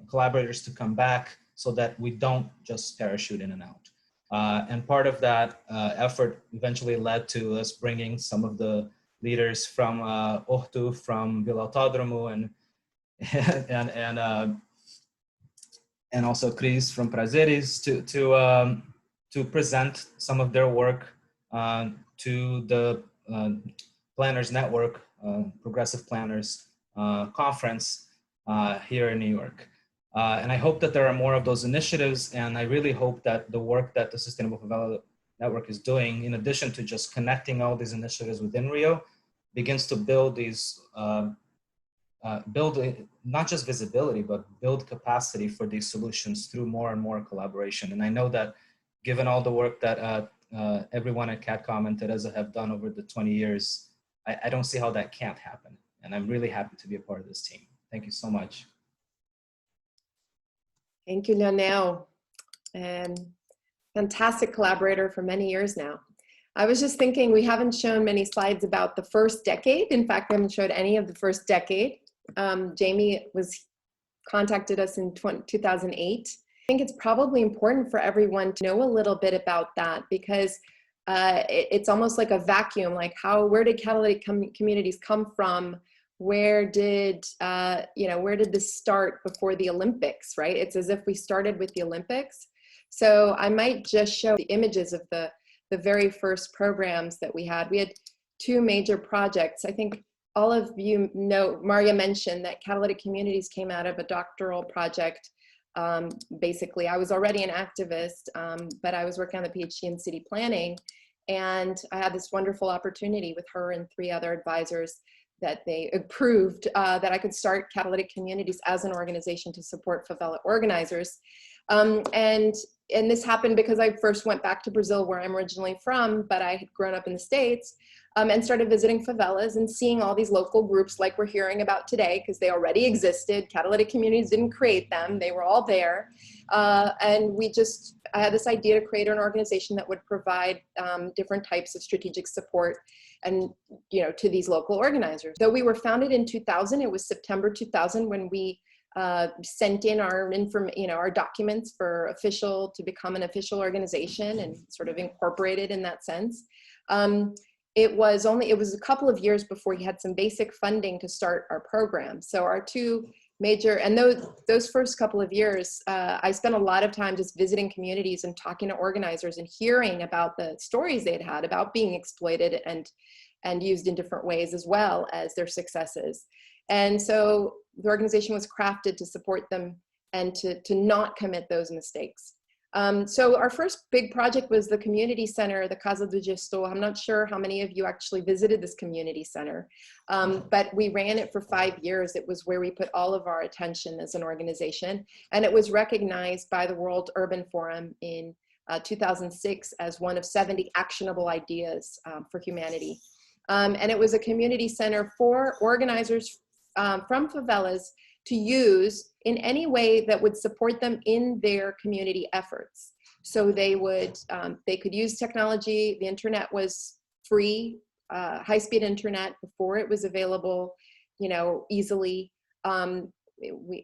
collaborators to come back so that we don't just parachute in and out. And part of that effort eventually led to us bringing some of the leaders from Ortu, from Vila Autódromo, and also Cris from Prazeres to present some of their work to the Planners Network, Progressive Planners Conference here in New York. And I hope that there are more of those initiatives, and I really hope that the work that the Sustainable Favela Network is doing, in addition to just connecting all these initiatives within Rio, begins to build these, build not just visibility, but build capacity for these solutions through more and more collaboration. And I know that given all the work that everyone at CatComm and Teresa have done over the 20 years, I don't see how that can't happen. And I'm really happy to be a part of this team. Thank you so much. Thank you, Leonel. Fantastic collaborator for many years now. I was just thinking, we haven't shown many slides about the first decade. In fact, we haven't showed any of the first decade. Jamie contacted us in 2008. I think it's probably important for everyone to know a little bit about that, because it's almost like a vacuum, like where did catalytic communities come from? Where did this start before the Olympics, right? It's as if we started with the Olympics. So I might just show the images of the very first programs that we had. We had 2 major projects. I think all of you know, Maria mentioned that Catalytic Communities came out of a doctoral project. Basically, I was already an activist, but I was working on the PhD in city planning. And I had this wonderful opportunity with her and 3 other advisors that they approved that I could start Catalytic Communities as an organization to support favela organizers. And this happened because I first went back to Brazil, where I'm originally from, but I had grown up in the States, and started visiting favelas and seeing all these local groups like we're hearing about today, because they already existed. Catalytic Communities didn't create them, they were all there. And I had this idea to create an organization that would provide different types of strategic support and, to these local organizers. Though we were founded in 2000, it was September 2000 when we sent in our documents to become an official organization and sort of incorporated in that sense. It was a couple of years before we had some basic funding to start our program. So our 2 major, and those first couple of years, I spent a lot of time just visiting communities and talking to organizers and hearing about the stories they'd had about being exploited and used in different ways, as well as their successes. And so the organization was crafted to support them and to not commit those mistakes. So our first big project was the community center, the Casa do Gestor. I'm not sure how many of you actually visited this community center, but we ran it for 5 years. It was where we put all of our attention as an organization, and it was recognized by the World Urban Forum in 2006 as one of 70 actionable ideas for humanity. And it was a community center for organizers from favelas to use in any way that would support them in their community efforts. So they could use technology. The internet was free, high-speed internet before it was available, easily.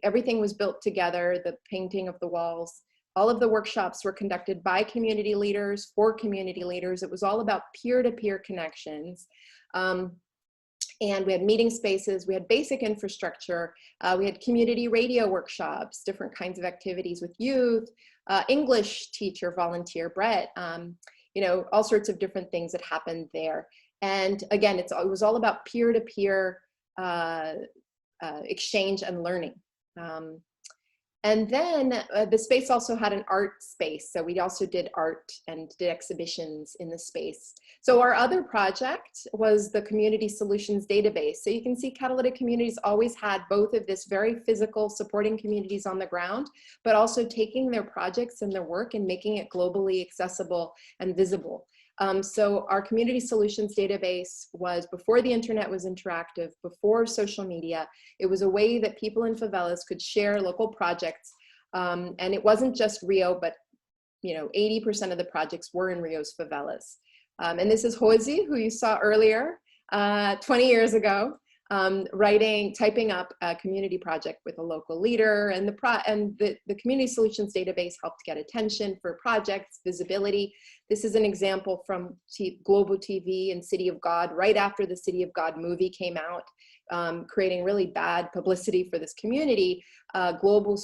Everything was built together, the painting of the walls. All of the workshops were conducted by community leaders, for community leaders. It was all about peer-to-peer connections. And we had meeting spaces, we had basic infrastructure, we had community radio workshops, different kinds of activities with youth, English teacher, volunteer, Brett, all sorts of different things that happened there. And again, it was all about peer-to-peer exchange and learning. And then the space also had an art space. So we also did art and did exhibitions in the space. So our other project was the Community Solutions Database. So you can see Catalytic Communities always had both of this very physical supporting communities on the ground, but also taking their projects and their work and making it globally accessible and visible. So our Community Solutions Database was before the internet was interactive, before social media. It was a way that people in favelas could share local projects. And it wasn't just Rio, but 80% of the projects were in Rio's favelas. And this is Rosie, who you saw earlier, 20 years ago, typing up a community project with a local leader, and the Community Solutions Database helped get attention for projects, visibility. This is an example from Global TV and City of God, right after the City of God movie came out, creating really bad publicity for this community. Global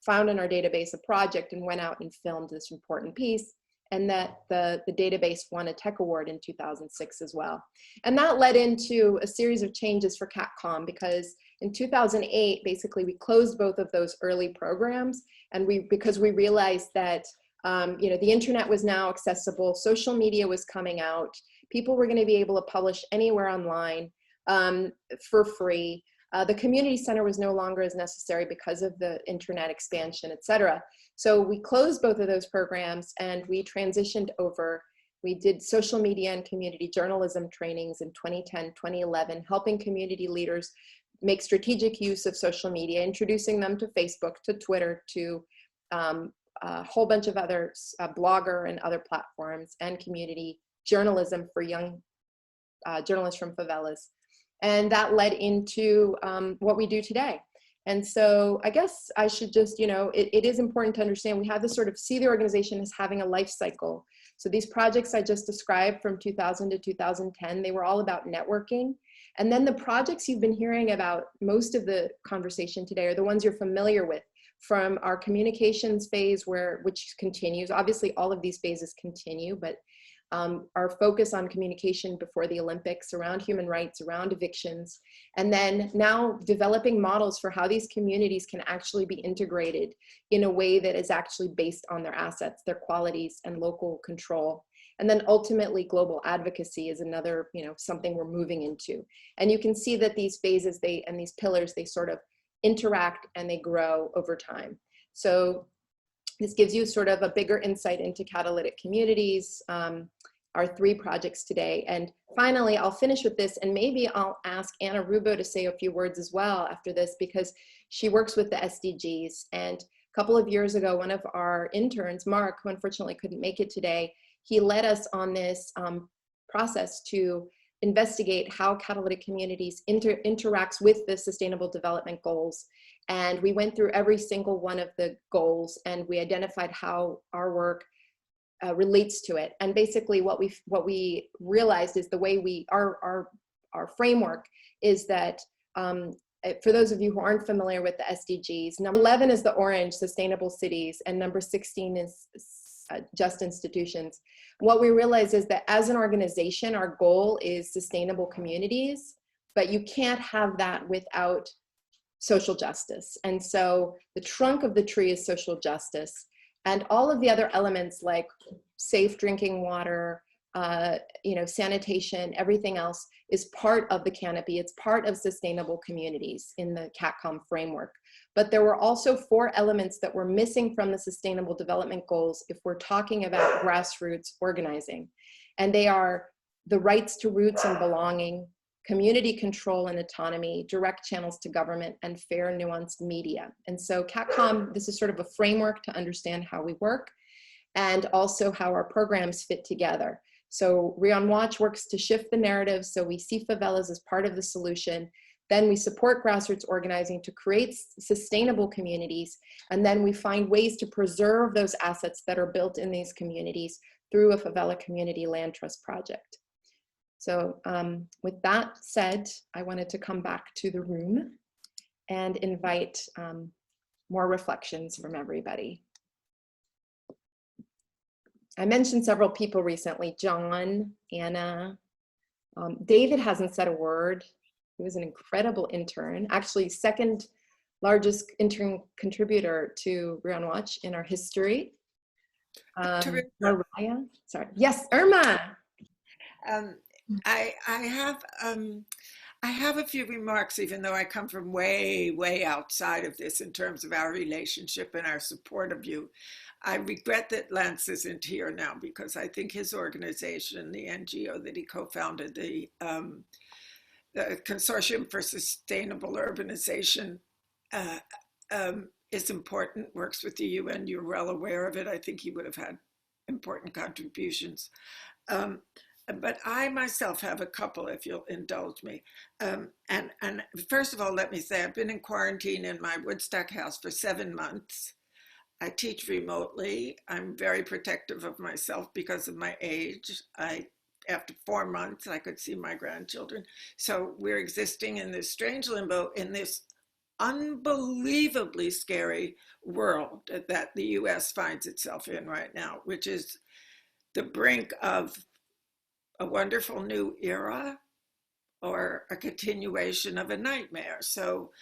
found in our database a project and went out and filmed this important piece. And that the database won a tech award in 2006 as well. And that led into a series of changes for CatComm, because in 2008, basically we closed both of those early programs, and because we realized that the internet was now accessible, social media was coming out, people were going to be able to publish anywhere online for free. The community center was no longer as necessary because of the internet expansion, et cetera. So we closed both of those programs and we transitioned over. We did social media and community journalism trainings in 2010, 2011, helping community leaders make strategic use of social media, introducing them to Facebook, to Twitter, to a whole bunch of other Blogger and other platforms, and community journalism for young journalists from favelas. And that led into what we do today. And so I guess I should just, it is important to understand we have to sort of see the organization as having a life cycle. So these projects I just described from 2000 to 2010, they were all about networking. And then the projects you've been hearing about most of the conversation today are the ones you're familiar with from our communications phase, which continues. Obviously, all of these phases continue, but our focus on communication before the Olympics, around human rights, around evictions, and then now developing models for how these communities can actually be integrated in a way that is actually based on their assets, their qualities, and local control. And then ultimately global advocacy is another, something we're moving into. And you can see that these phases, and these pillars, they sort of interact and they grow over time. So this gives you sort of a bigger insight into Catalytic Communities, our 3 projects today. And finally, I'll finish with this, and maybe I'll ask Anna Rubo to say a few words as well after this, because she works with the SDGs. And a couple of years ago, one of our interns, Mark, who unfortunately couldn't make it today, he led us on this process to investigate how Catalytic Communities interacts with the Sustainable Development Goals. And we went through every single one of the goals, and we identified how our work relates to it. And basically what we realized is the way our framework is that, for those of you who aren't familiar with the SDGs, number 11 is the orange, sustainable cities, and number 16 is just institutions. What we realize is that as an organization, our goal is sustainable communities, but you can't have that without social justice. And so the trunk of the tree is social justice. And all of the other elements like safe drinking water, sanitation, everything else is part of the canopy. It's part of sustainable communities in the CatComm framework. But there were also 4 elements that were missing from the Sustainable Development Goals if we're talking about grassroots organizing. And they are the rights to roots and belonging, community control and autonomy, direct channels to government, and fair, nuanced media. And so CatComm, this is sort of a framework to understand how we work and also how our programs fit together. So Rio on Watch works to shift the narrative, so we see favelas as part of the solution. Then we support grassroots organizing to create sustainable communities, and then we find ways to preserve those assets that are built in these communities through a favela community land trust project. So with that said, I wanted to come back to the room and invite more reflections from everybody. I mentioned several people recently, John, Anna. David hasn't said a word. He was an incredible intern, actually second largest intern contributor to Rio on Watch in our history. Mariah, sorry. Yes, Irma. I have a few remarks, even though I come from way outside of this in terms of our relationship and our support of you. I regret that Lance isn't here now, because I think his organization, the NGO that he co-founded, the Consortium for Sustainable Urbanization, is important, works with the UN. You're well aware of it. I think he would have had important contributions. But I myself have a couple, if you'll indulge me. And first of all, let me say, I've been in quarantine in my Woodstock house for 7 months. I teach remotely. I'm very protective of myself because of my age. After 4 months, I could see my grandchildren. So we're existing in this strange limbo, in this unbelievably scary world that the US finds itself in right now, which is the brink of a wonderful new era or a continuation of a nightmare. So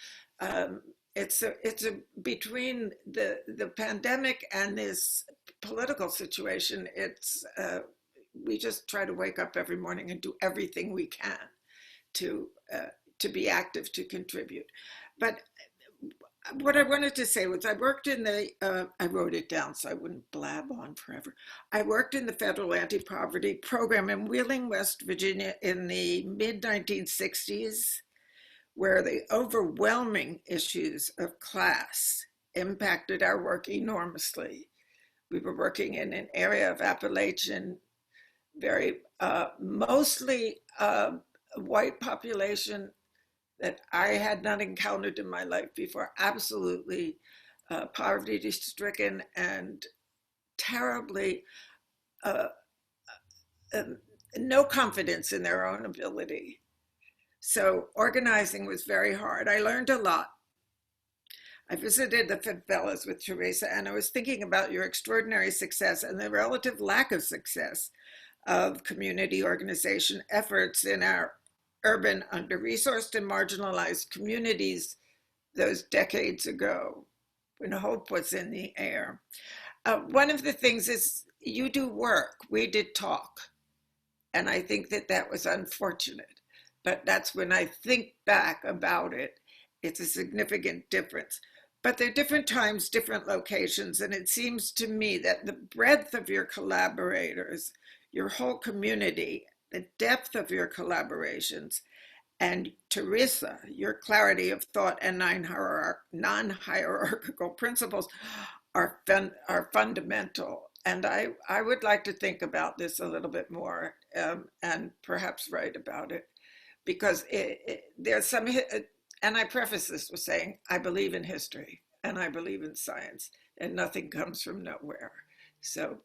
it's between the pandemic and this political situation, we just try to wake up every morning and do everything we can to be active, to contribute. But what I wanted to say was I worked in I wrote it down so I wouldn't blab on forever. I worked in the Federal Anti-Poverty Program in Wheeling, West Virginia in the mid-1960s, where the overwhelming issues of class impacted our work enormously. We were working in an area of Appalachian, very mostly white population that I had not encountered in my life before, absolutely poverty-stricken and terribly no confidence in their own ability. So organizing was very hard. I learned a lot. I visited the favelas with Teresa, and I was thinking about your extraordinary success and the relative lack of success of community organization efforts in our urban, under-resourced and marginalized communities those decades ago when hope was in the air. One of the things is you do work, we did talk. And I think that that was unfortunate. But that's when I think back about it, it's a significant difference. But they're different times, different locations. And it seems to me that the breadth of your collaborators, your whole community, the depth of your collaborations, and Teresa, your clarity of thought and non-hierarchical principles are fundamental. And I would like to think about this a little bit more and perhaps write about it, because there's some, and I preface this with saying, I believe in history and I believe in science, and nothing comes from nowhere. So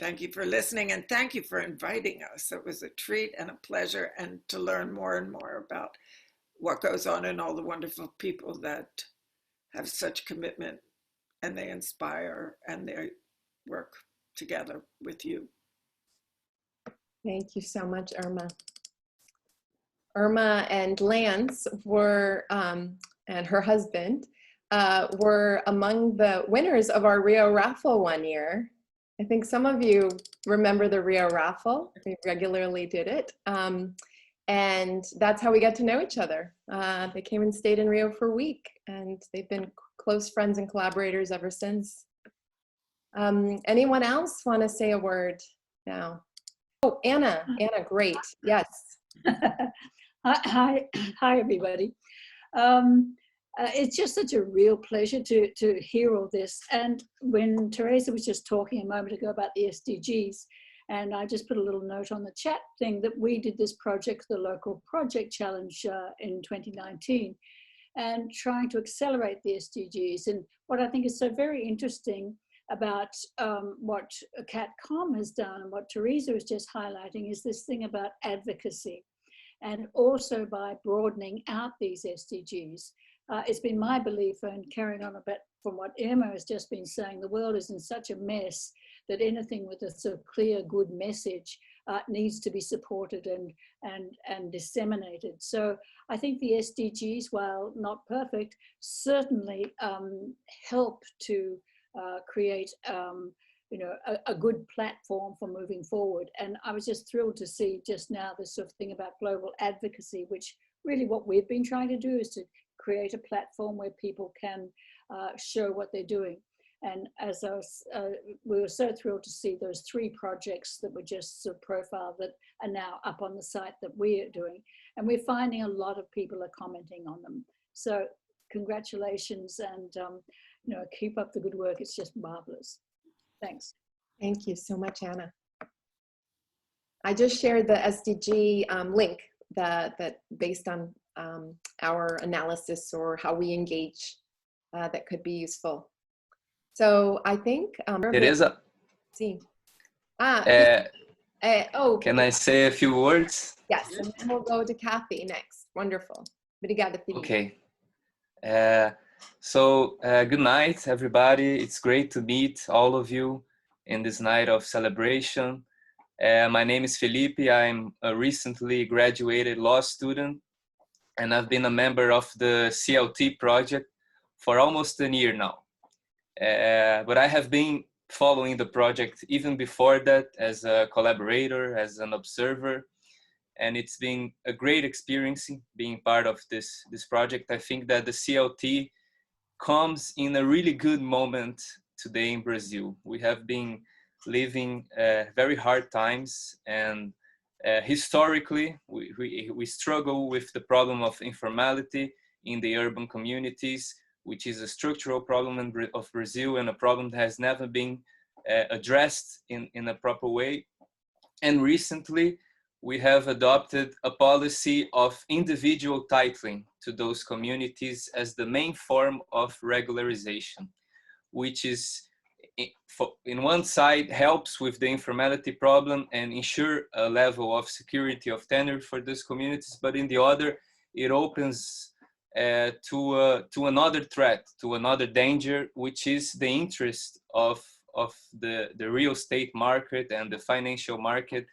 thank you for listening, and thank you for inviting us. It was a treat and a pleasure, and to learn more and more about what goes on and all the wonderful people that have such commitment, and they inspire and they work together with you. Thank you so much, Irma. Irma and Lance were, and her husband, were among the winners of our Rio raffle one year. I think some of you remember the Rio raffle. We regularly did it. And that's how we got to know each other. They came and stayed in Rio for a week, and they've been close friends and collaborators ever since. Anyone else want to say a word now? Oh, Anna, great, yes. Hi, everybody. It's just such a real pleasure to hear all this. And when Teresa was just talking a moment ago about the SDGs, and I just put a little note on the chat thing that we did this project, the Local Project Challenge in 2019, and trying to accelerate the SDGs. And what I think is so very interesting about what CatComm has done and what Teresa was just highlighting is this thing about advocacy. And also by broadening out these SDGs. It's been my belief, and carrying on a bit from what Irma has just been saying, the world is in such a mess that anything with a sort of clear, good message needs to be supported and disseminated. So I think the SDGs, while not perfect, certainly help to create a good platform for moving forward. And I was just thrilled to see just now this sort of thing about global advocacy, which really what we've been trying to do is to create a platform where people can show what they're doing. And as we were so thrilled to see those 3 projects that were just sort of profiled that are now up on the site that we are doing. And we're finding a lot of people are commenting on them. So congratulations, and keep up the good work. It's just marvelous. Thanks. Thank you so much, Anna. I just shared the SDG link that based on our analysis or how we engage that could be useful. So I think Teresa, sim. can I say a few words? Yes, and then we'll go to Kathy next. Wonderful. Obrigada, Felipe. Okay. So good night, everybody. It's great to meet all of you in this night of celebration. My name is Felipe. I'm a recently graduated law student, and I've been a member of the CLT project for almost a year now. But I have been following the project even before that as a collaborator, as an observer, and it's been a great experience being part of this project. I think that the CLT comes in a really good moment today in Brazil. We have been living very hard times, and historically we struggle with the problem of informality in the urban communities, which is a structural problem of Brazil, and a problem that has never been addressed in a proper way. And recently we have adopted a policy of individual titling to those communities as the main form of regularization, which is in one side helps with the informality problem and ensure a level of security of tenure for these communities, but in the other, it opens to another threat, to another danger, which is the interest of the real estate market and the financial market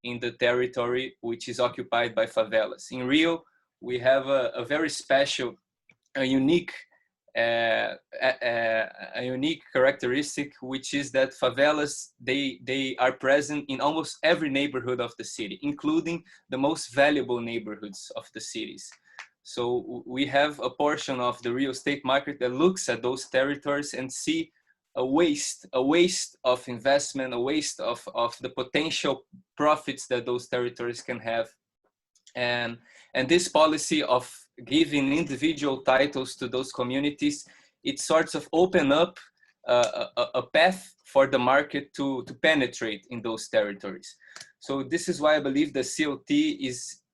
in the territory which is occupied by favelas. In Rio, we have a very special, a unique characteristic, which is that favelas, they are present in almost every neighborhood of the city, including the most valuable neighborhoods of the cities. So we have a portion of the real estate market that looks at those territories and see a waste of investment, a waste of the potential profits that those territories can have. And this policy of giving individual titles to those communities, it sorts of open up a path for the market to penetrate in those territories. So this is why I believe the CLT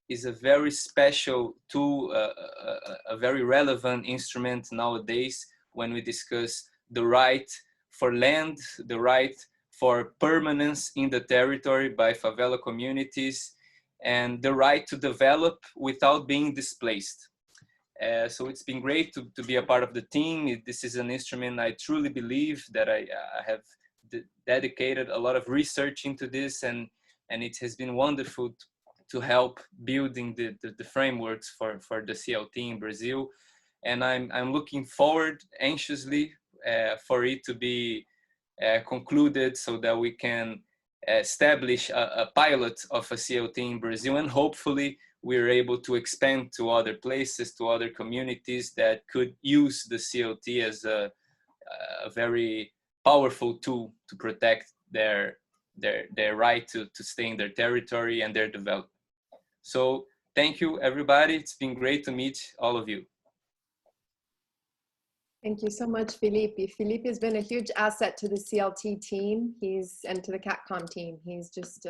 is a very special tool, a very relevant instrument nowadays when we discuss the right for land, the right for permanence in the territory by favela communities, and the right to develop without being displaced. So it's been great to be a part of the team. This is an instrument I truly believe that I have dedicated a lot of research into this, and it has been wonderful to help building the frameworks for the CLT in Brazil. And I'm looking forward anxiously for it to be concluded so that we can establish a pilot of a CLT in Brazil, and hopefully we're able to expand to other places, to other communities that could use the CLT as a very powerful tool to protect their right to stay in their territory and their development. So thank you, everybody. It's been great to meet all of you. Thank you so much, Felipe. Felipe has been a huge asset to the CLT team. And to the CatComm team. He's just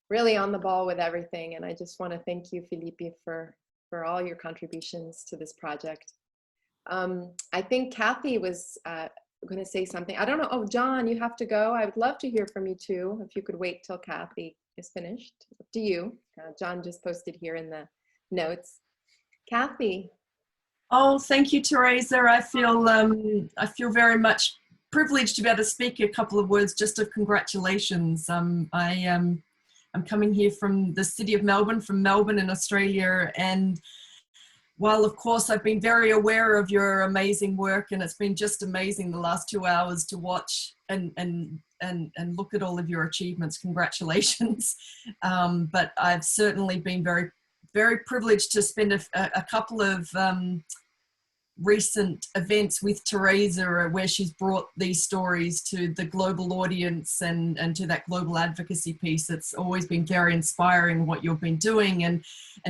really on the ball with everything. And I just want to thank you, Felipe, for all your contributions to this project. I think Kathy was going to say something. I don't know. Oh, John, you have to go. I would love to hear from you too, if you could wait till Kathy is finished. Up to you. John just posted here in the notes. Kathy. Oh, thank you, Teresa. I feel very much privileged to be able to speak a couple of words just of congratulations. I'm coming here from the city of Melbourne, from Melbourne in Australia, and while of course I've been very aware of your amazing work, and it's been just amazing the last 2 hours to watch and look at all of your achievements. Congratulations. But I've certainly been very, very privileged to spend a couple of recent events with Teresa where she's brought these stories to the global audience and to that global advocacy piece. It's always been very inspiring what you've been doing, and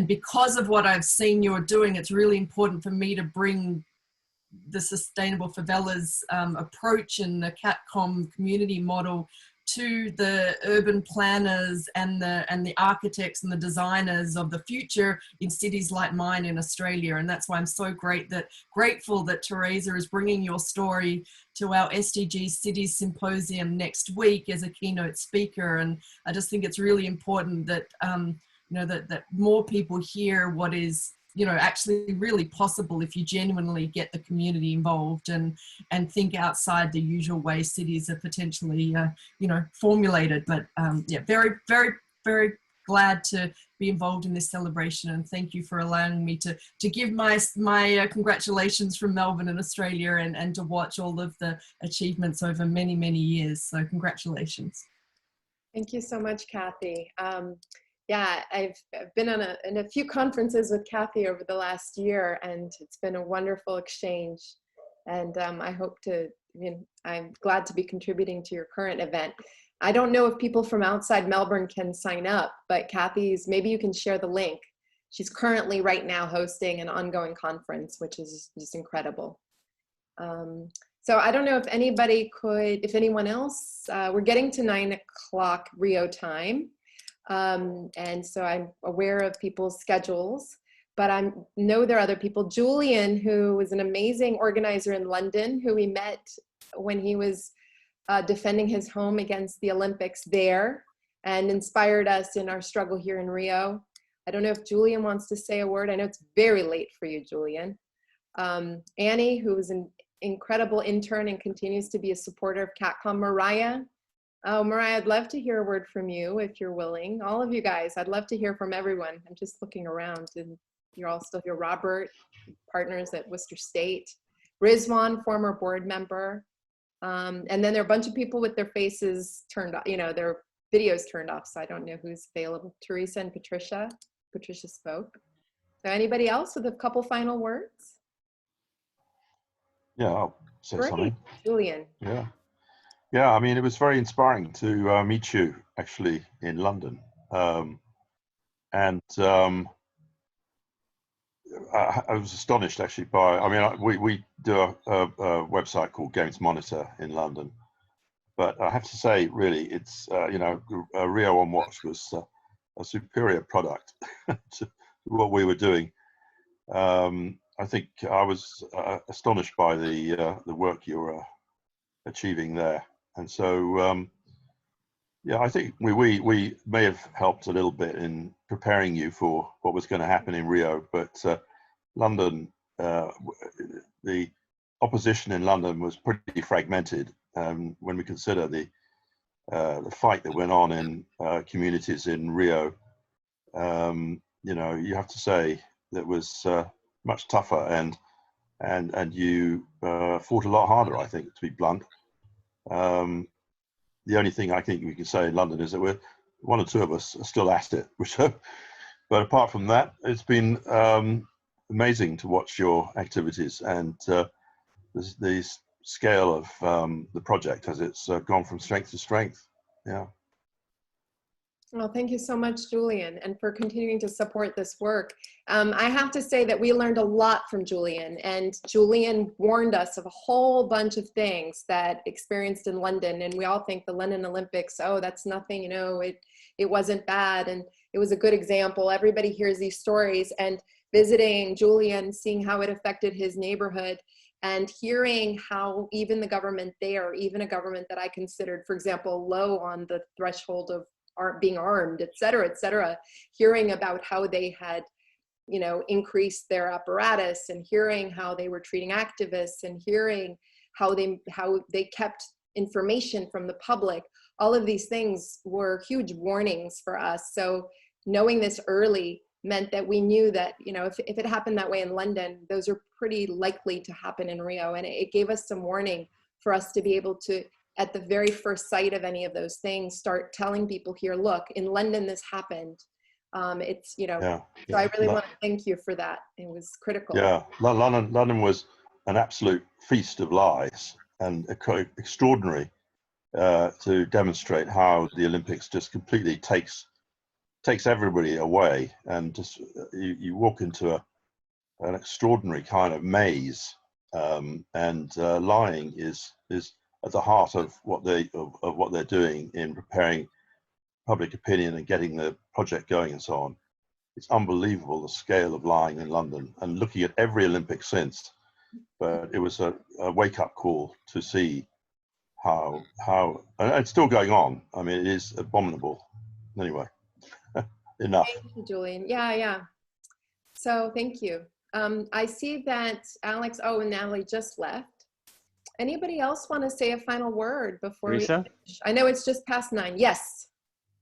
because of what I've seen you're doing, it's really important for me to bring the sustainable favelas approach and the CatComm community model to the urban planners and the architects and the designers of the future in cities like mine in Australia. And that's why I'm so grateful that Teresa is bringing your story to our SDG Cities Symposium next week as a keynote speaker. And I just think it's really important that that more people hear what is actually really possible if you genuinely get the community involved and think outside the usual way cities are potentially, formulated. But yeah, very, very, very glad to be involved in this celebration, and thank you for allowing me to give my congratulations from Melbourne in Australia and to watch all of the achievements over many, many years. So congratulations. Thank you so much, Kathy. Yeah, I've been in a few conferences with Kathy over the last year, and it's been a wonderful exchange. And I hope to, I'm glad to be contributing to your current event. I don't know if people from outside Melbourne can sign up, but Kathy's, maybe you can share the link. She's currently right now hosting an ongoing conference, which is just incredible. So I don't know if anybody could, if anyone else, we're getting to 9 o'clock Rio time. And so I'm aware of people's schedules, but I know there are other people. Julian, who was an amazing organizer in London, who we met when he was defending his home against the Olympics there and inspired us in our struggle here in Rio. I don't know if Julian wants to say a word. I know it's very late for you, Julian. Annie, who is an incredible intern and continues to be a supporter of CatComm. Mariah. Oh, Mariah, I'd love to hear a word from you if you're willing. All of you guys, I'd love to hear from everyone. I'm just looking around and you're all still here. Robert, partners at Worcester State. Rizwan, former board member. And then there are a bunch of people with their faces turned off, their videos turned off, so I don't know who's available. Teresa and Patricia. Patricia spoke. So anybody else with a couple final words? Yeah, I'll say Great. something. Julian. Yeah, I mean, it was very inspiring to meet you actually in London. I was astonished actually by, I mean, we do a website called Games Monitor in London, but I have to say, really, it's, Rio on Watch was a superior product to what we were doing. I think I was astonished by the work you were achieving there. And so, yeah, I think we may have helped a little bit in preparing you for what was going to happen in Rio, but London, the opposition in London was pretty fragmented when we consider the fight that went on in communities in Rio. You have to say that was much tougher, and you fought a lot harder, I think, to be blunt. The only thing I think we can say in London is that we're one or two of us are still at it. But apart from that, it's been amazing to watch your activities and the scale of the project as it's gone from strength to strength. Yeah. Well, thank you so much, Julian, and for continuing to support this work. I have to say that we learned a lot from Julian, and Julian warned us of a whole bunch of things that experienced in London, and we all think the London Olympics, oh, that's nothing, it wasn't bad, and it was a good example. Everybody hears these stories, and visiting Julian, seeing how it affected his neighborhood, and hearing how even the government there, even a government that I considered, for example, low on the threshold of being armed, et cetera, hearing about how they had, increased their apparatus, and hearing how they were treating activists, and hearing how they kept information from the public. All of these things were huge warnings for us. So knowing this early meant that we knew that, if it happened that way in London, those are pretty likely to happen in Rio. And it gave us some warning for us to be able to, at the very first sight of any of those things, start telling people here, look, in London, this happened. It's, so I really want to thank you for that. It was critical. Yeah, London was an absolute feast of lies, and extraordinary to demonstrate how the Olympics just completely takes everybody away, and just you walk into an extraordinary kind of maze, and lying is at the heart of what they're doing in preparing public opinion and getting the project going and so on. It's unbelievable the scale of lying in London, and looking at every Olympic since. But it was a wake-up call to see how and it's still going on. I mean, it is abominable. Anyway, enough. Thank you, Julian. Yeah. So thank you. I see that Alex, and Natalie just left. Anybody else want to say a final word before we finish? I know it's just past 9. Yes.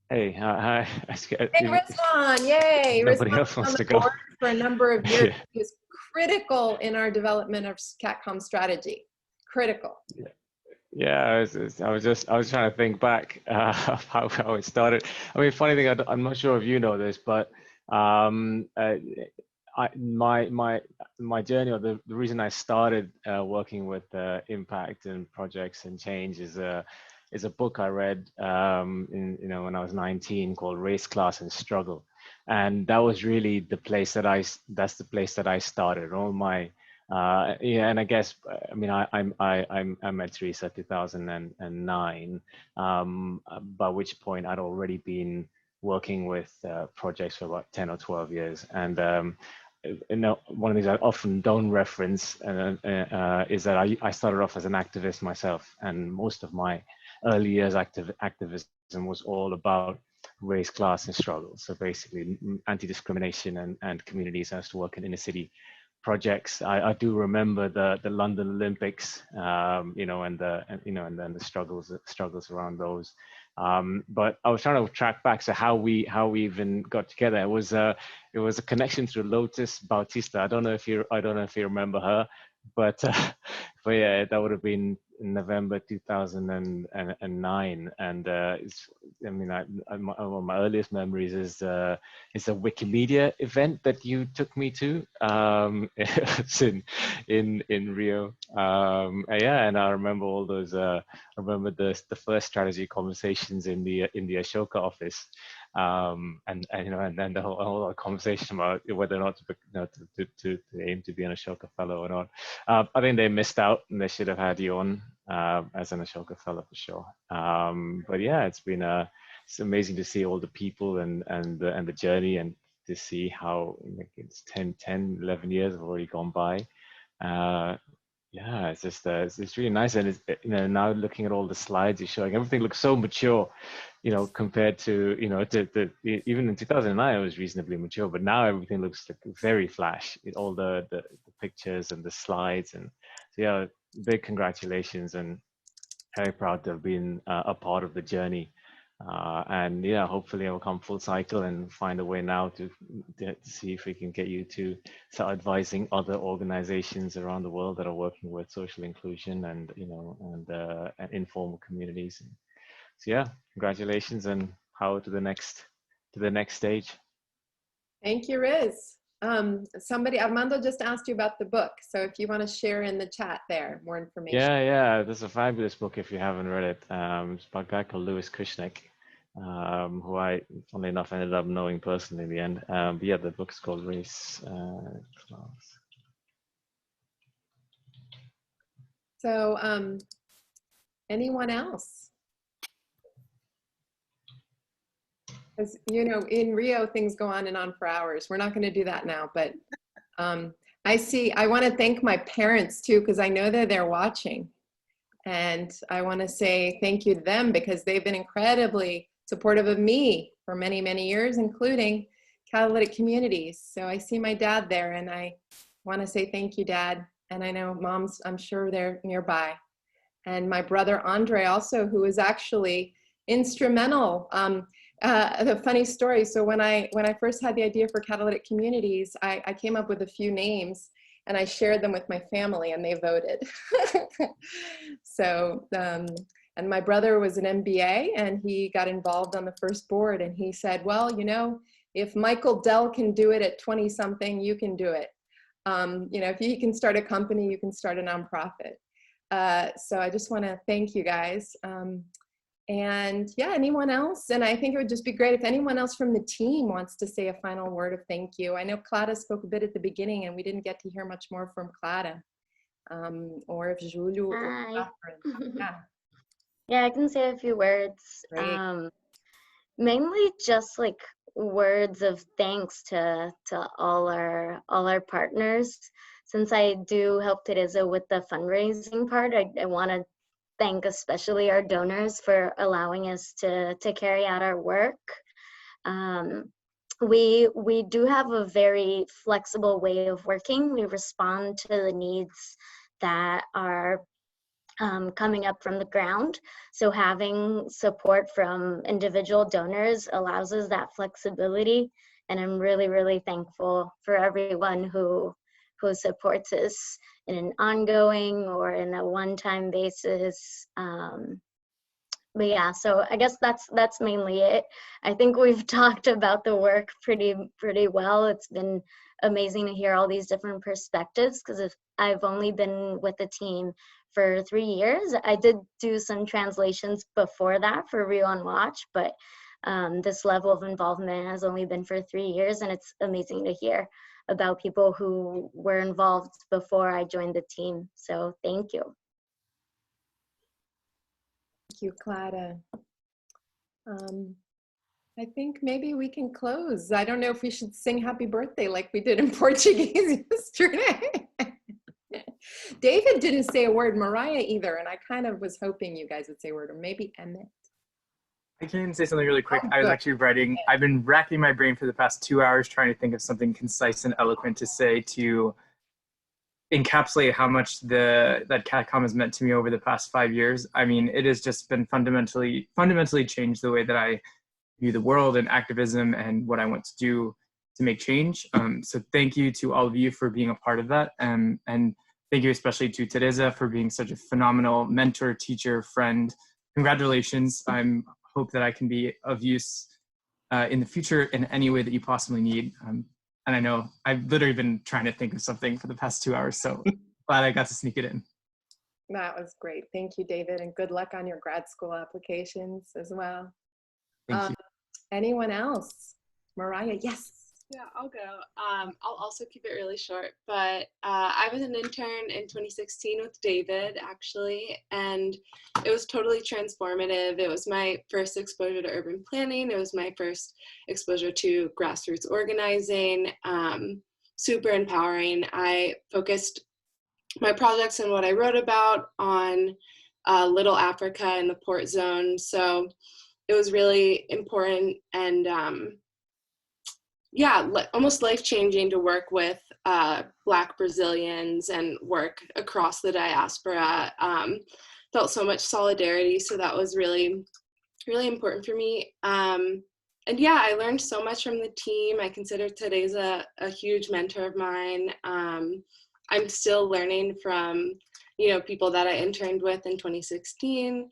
Hey, hi. Hey, Rizwan, yay. Nobody Rizwan else wants on to the go. board for a number of years. He was critical in our development of CatComm strategy. Critical. Yeah, I was trying to think back of how it started. I mean, funny thing, I'm not sure if you know this, but my journey, or the reason I started working with impact and projects and change is a book I read when I was 19 called Race, Class, and Struggle, and that was really the place that I started all my and I guess I mean I met Teresa 2009, by which point I'd already been working with projects for about 10 or 12 years, and one of the things I often don't reference is that I started off as an activist myself, and most of my early years activism was all about race, class, and struggle. So basically, anti-discrimination and communities. I used to work in inner city projects. I do remember the London Olympics, and then the struggles around those. But I was trying to track back. So how we even got together. It was a connection through Lotus Bautista. I don't know if you remember her, but yeah, that would have been in November 2009. And one of my earliest memories is a Wikimedia event that you took me to. It's in Rio. And I remember all those. I remember the first strategy conversations in the Ashoka office. And then the whole conversation about whether or not to aim to be an Ashoka fellow or not. I think they missed out, and they should have had you on as an Ashoka fellow for sure. But yeah, it's amazing to see all the people and the journey, and to see how it's 10, 11 years have already gone by. Yeah, it's just it's really nice, and it's, now looking at all the slides you're showing, everything looks so mature, compared to even in 2009 it was reasonably mature, but now everything looks like very flash. All the pictures and the slides, and so yeah, big congratulations, and very proud to have been a part of the journey. And yeah, hopefully I'll come full cycle and find a way now to see if we can get you to start advising other organizations around the world that are working with social inclusion and and informal communities. So yeah, congratulations, and how to the next stage. Thank you, Riz. Armando just asked you about the book, so if you want to share in the chat there more information. Yeah, there's a fabulous book if you haven't read it. It's by a guy called Lewis Kushnick, who I, funnily enough, ended up knowing personally in the end. But yeah, the book's called Race Class. So anyone else? Because in Rio things go on and on for hours. We're not going to do that now, but I want to thank my parents too, because I know that they're watching, and I want to say thank you to them because they've been incredibly supportive of me for many, many years, including Catalytic Communities. So I see my dad there, and I want to say thank you, Dad. And I know Mom's, I'm sure they're nearby. And my brother Andre also, who is actually instrumental. The funny story, so when I first had the idea for Catalytic Communities, I came up with a few names, and I shared them with my family, and they voted. So, and my brother was an MBA, and he got involved on the first board, and he said, well, if Michael Dell can do it at 20-something, you can do it. If you can start a company, you can start a nonprofit. So I just want to thank you guys. And yeah, anyone else? And I think it would just be great if anyone else from the team wants to say a final word of thank you. I know Clara spoke a bit at the beginning, and we didn't get to hear much more from Clara. Or if Julio or Catherine. Yeah, I can say a few words. Mainly just like words of thanks to all our partners. Since I do help Teresa with the fundraising part, I want to thank especially our donors for allowing us to carry out our work. We do have a very flexible way of working. We respond to the needs that are coming up from the ground. So having support from individual donors allows us that flexibility. And I'm really, really thankful for everyone who supports us in an ongoing or in a one-time basis. But yeah, so I guess that's mainly it. I think we've talked about the work pretty well. It's been amazing to hear all these different perspectives, because I've only been with the team for 3 years. I did do some translations before that for Rio on Watch, but this level of involvement has only been for 3 years, and it's amazing to hear about people who were involved before I joined the team. So thank you. Thank you, Clara. I think maybe we can close. I don't know if we should sing happy birthday like we did in Portuguese yesterday. David didn't say a word, Mariah either, and I kind of was hoping you guys would say a word, or maybe Emmett. I can say something really quick. Oh, I was good. actually writing, I've been racking my brain for the past 2 hours trying to think of something concise and eloquent to say to encapsulate how much that CatComm has meant to me over the past 5 years. I mean, it has just been fundamentally changed the way that I view the world and activism and what I want to do to make change. So thank you to all of you for being a part of that. And thank you especially to Teresa for being such a phenomenal mentor, teacher, friend. Congratulations. I hope that I can be of use in the future in any way that you possibly need. And I know I've literally been trying to think of something for the past 2 hours, so glad I got to sneak it in. That was great. Thank you, David, and good luck on your grad school applications as well. Thank you. Anyone else? Mariah, yes. Yeah, I'll go. I'll also keep it really short, but I was an intern in 2016 with David, actually, and it was totally transformative. It was my first exposure to urban planning. It was my first exposure to grassroots organizing, super empowering. I focused my projects and what I wrote about on Little Africa and the port zone, so it was really important and yeah, almost life-changing to work with Black Brazilians and work across the diaspora. Felt so much solidarity, so that was really, really important for me. And yeah, I learned so much from the team. I consider Teresa a huge mentor of mine. I'm still learning from, people that I interned with in 2016.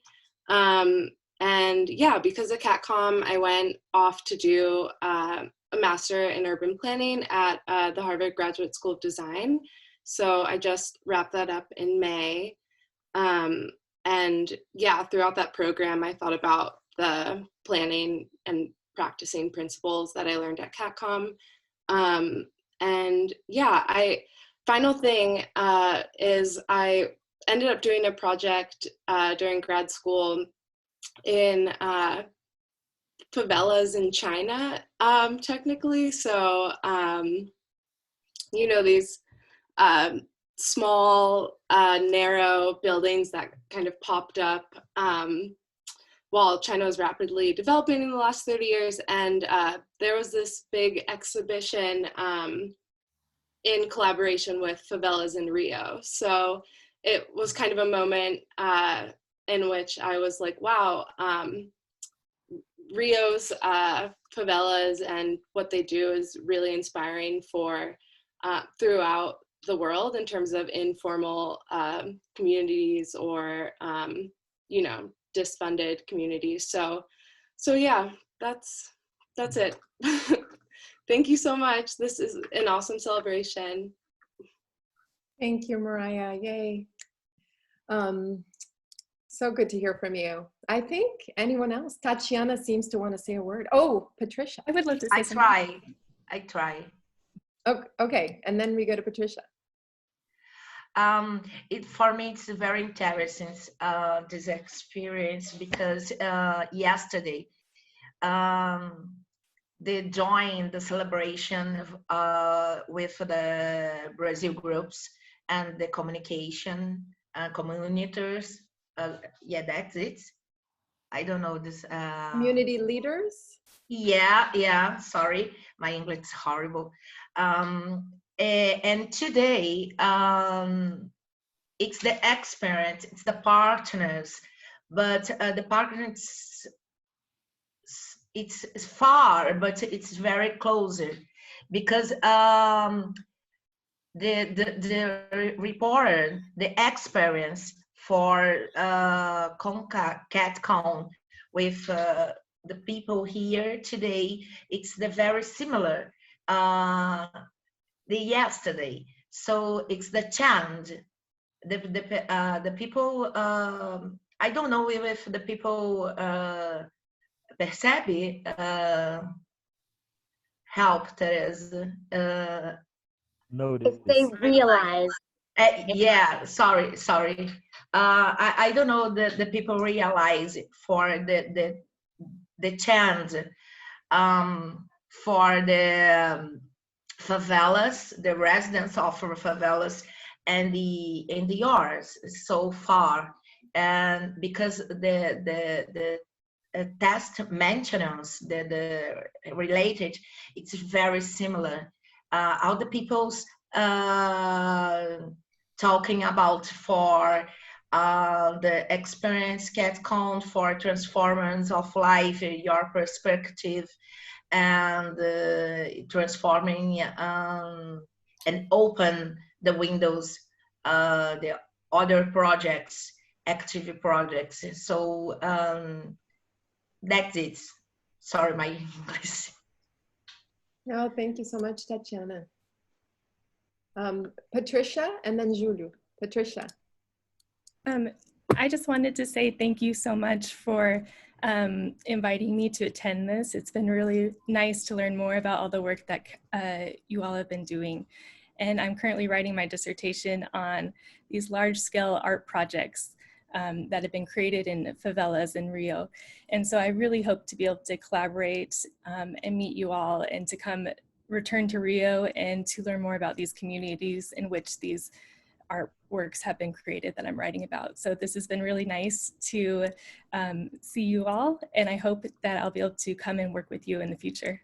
And yeah, because of CatComm, I went off to do a master in urban planning at the Harvard Graduate School of Design. So I just wrapped that up in May. And yeah, throughout that program, I thought about the planning and practicing principles that I learned at CatComm. And yeah, final thing is I ended up doing a project during grad school in favelas in China, technically. So, these small, narrow buildings that kind of popped up while China was rapidly developing in the last 30 years. And there was this big exhibition in collaboration with favelas in Rio. So it was kind of a moment in which I was like, wow, Rio's favelas and what they do is really inspiring for throughout the world in terms of informal communities or, disfunded communities. So yeah, that's it. Thank you so much. This is an awesome celebration. Thank you, Mariah. Yay. So good to hear from you. I think anyone else? Tatiana seems to want to say a word. Oh, Patricia. I would love to say something. I try. Oh, okay, and then we go to Patricia. For me, it's very interesting, this experience, because yesterday, they joined the celebration with the Brazil groups and the communication communicators. Yeah, that's it. I don't know this. Community leaders? Yeah, sorry. My English is horrible. And today, it's the experts, it's the partners, but the partners, it's far, but it's very closer, because the reporter, the experience for CatComm with the people here today, it's the very similar the yesterday. So it's the change. The people, I don't know if the people perceive help Teresa. Notice. If they realize. Yeah, sorry. I don't know the people realize for the change for the favelas, the residents of favelas, and the yours so far. And because the task maintenance, the related, it's very similar. All the people's talking about for the experience CatComm for transformers of life, your perspective, and transforming and open the windows, the other projects, active projects. So that's it. Sorry, my English. No, thank you so much, Tatiana. Patricia and then Julio. Patricia. I just wanted to say thank you so much for inviting me to attend this. It's been really nice to learn more about all the work that you all have been doing. And I'm currently writing my dissertation on these large-scale art projects that have been created in favelas in Rio. And so I really hope to be able to collaborate and meet you all and to return to Rio and to learn more about these communities in which these artworks have been created that I'm writing about. So this has been really nice to see you all, and I hope that I'll be able to come and work with you in the future.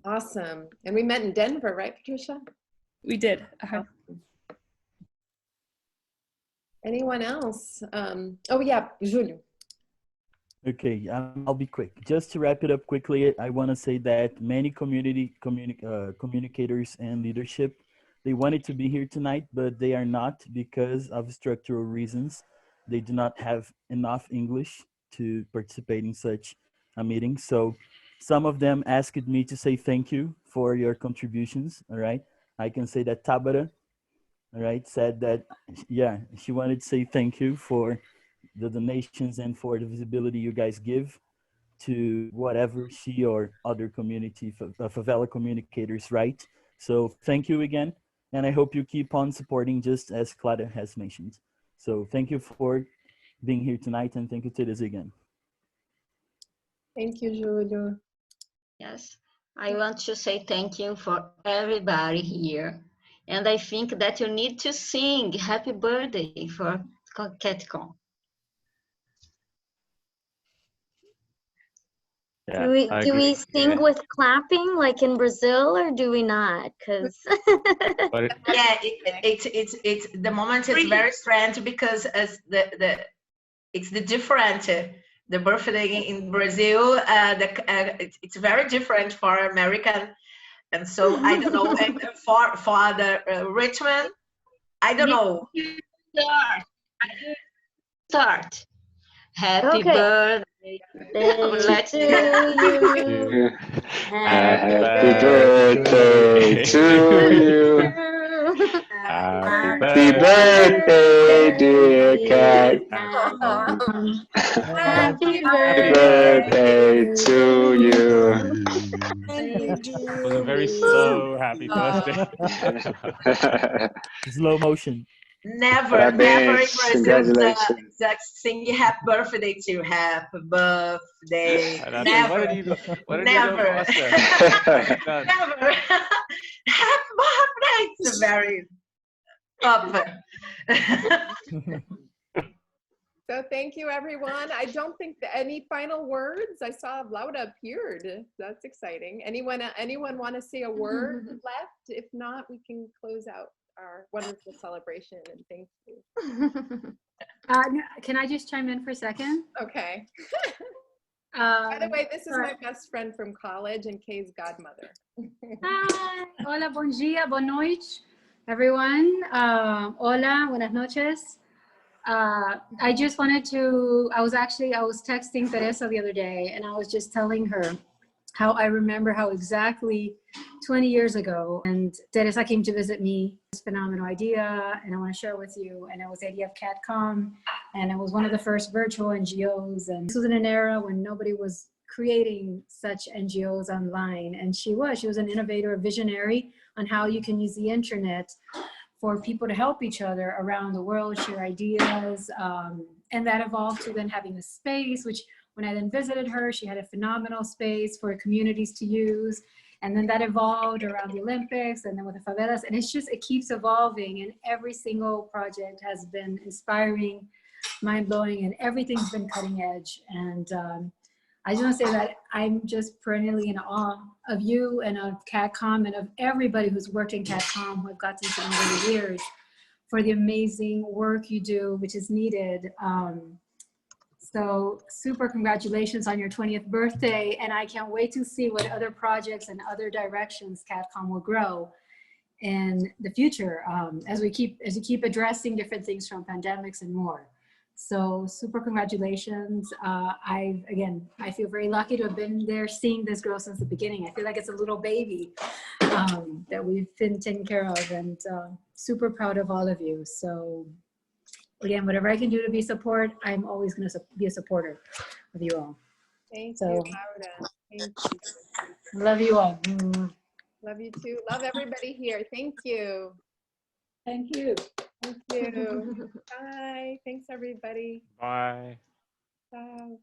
Awesome. And we met in Denver, right, Patricia? We did. Anyone else? Oh yeah, Julio. Okay, I'll be quick. Just to wrap it up quickly, I want to say that many communicators and leadership, they wanted to be here tonight, but they are not because of structural reasons. They do not have enough English to participate in such a meeting. So some of them asked me to say thank you for your contributions, all right? I can say that Tabata, all right, said that, yeah, she wanted to say thank you for the donations and for the visibility you guys give to whatever she or other community, favela communicators write. So thank you again. And I hope you keep on supporting just as Clara has mentioned. So thank you for being here tonight, and thank you to this again. Thank you, Julio. Yes, I want to say thank you for everybody here. And I think that you need to sing happy birthday for CatComm. Yeah, do we sing with clapping like in Brazil, or do we not? Because yeah, it's the moment is very strange because as it's the different the birthday in Brazil it's very different for American, and so I don't know. And for the Richmond, I don't know. Start. Happy birthday to you. Happy birthday to you. Happy birthday, dear Cat. Happy birthday to you. It was a very slow happy birthday. Slow motion. Never in Brazil that sing happy birthday to happy birthday. Never. Never. Never. Happy birthday. It's very up. So thank you, everyone. I don't think that any final words. I saw Laura appeared. That's exciting. Anyone want to say a word left? If not, we can close out our wonderful celebration, and thank you. Can I just chime in for a second? Okay. By the way, this is my best friend from college and Kay's godmother. Hi. Hola, bom dia, boa noite, everyone. Hola, buenas noches. I just wanted to, I was texting Teresa the other day, and I was just telling her how I remember how exactly 20 years ago, and Teresa came to visit me. This phenomenal idea, and I want to share with you. And it was the idea of CatComm, and it was one of the first virtual NGOs. And this was in an era when nobody was creating such NGOs online, and she was an innovator, a visionary on how you can use the internet for people to help each other around the world, share ideas, and that evolved to then having a space, which when I then visited her, she had a phenomenal space for communities to use. And then that evolved around the Olympics and then with the favelas. And it's just, it keeps evolving. And every single project has been inspiring, mind-blowing, and everything's been cutting edge. And I just want to say that I'm just perennially in awe of you and of CatComm and of everybody who's worked in CatComm who I've gotten to know over the years for the amazing work you do, which is needed. So super congratulations on your 20th birthday. And I can't wait to see what other projects and other directions CatComm will grow in the future as you keep addressing different things from pandemics and more. So super congratulations. I feel very lucky to have been there seeing this grow since the beginning. I feel like it's a little baby that we've been taking care of, and super proud of all of you. So again, whatever I can do to be support, I'm always going to be a supporter of you all. Thank you, Laura. Thank you. Love you all. Love you too. Love everybody here. Thank you. Thank you. Thank you. Bye. Thanks, everybody. Bye. Bye.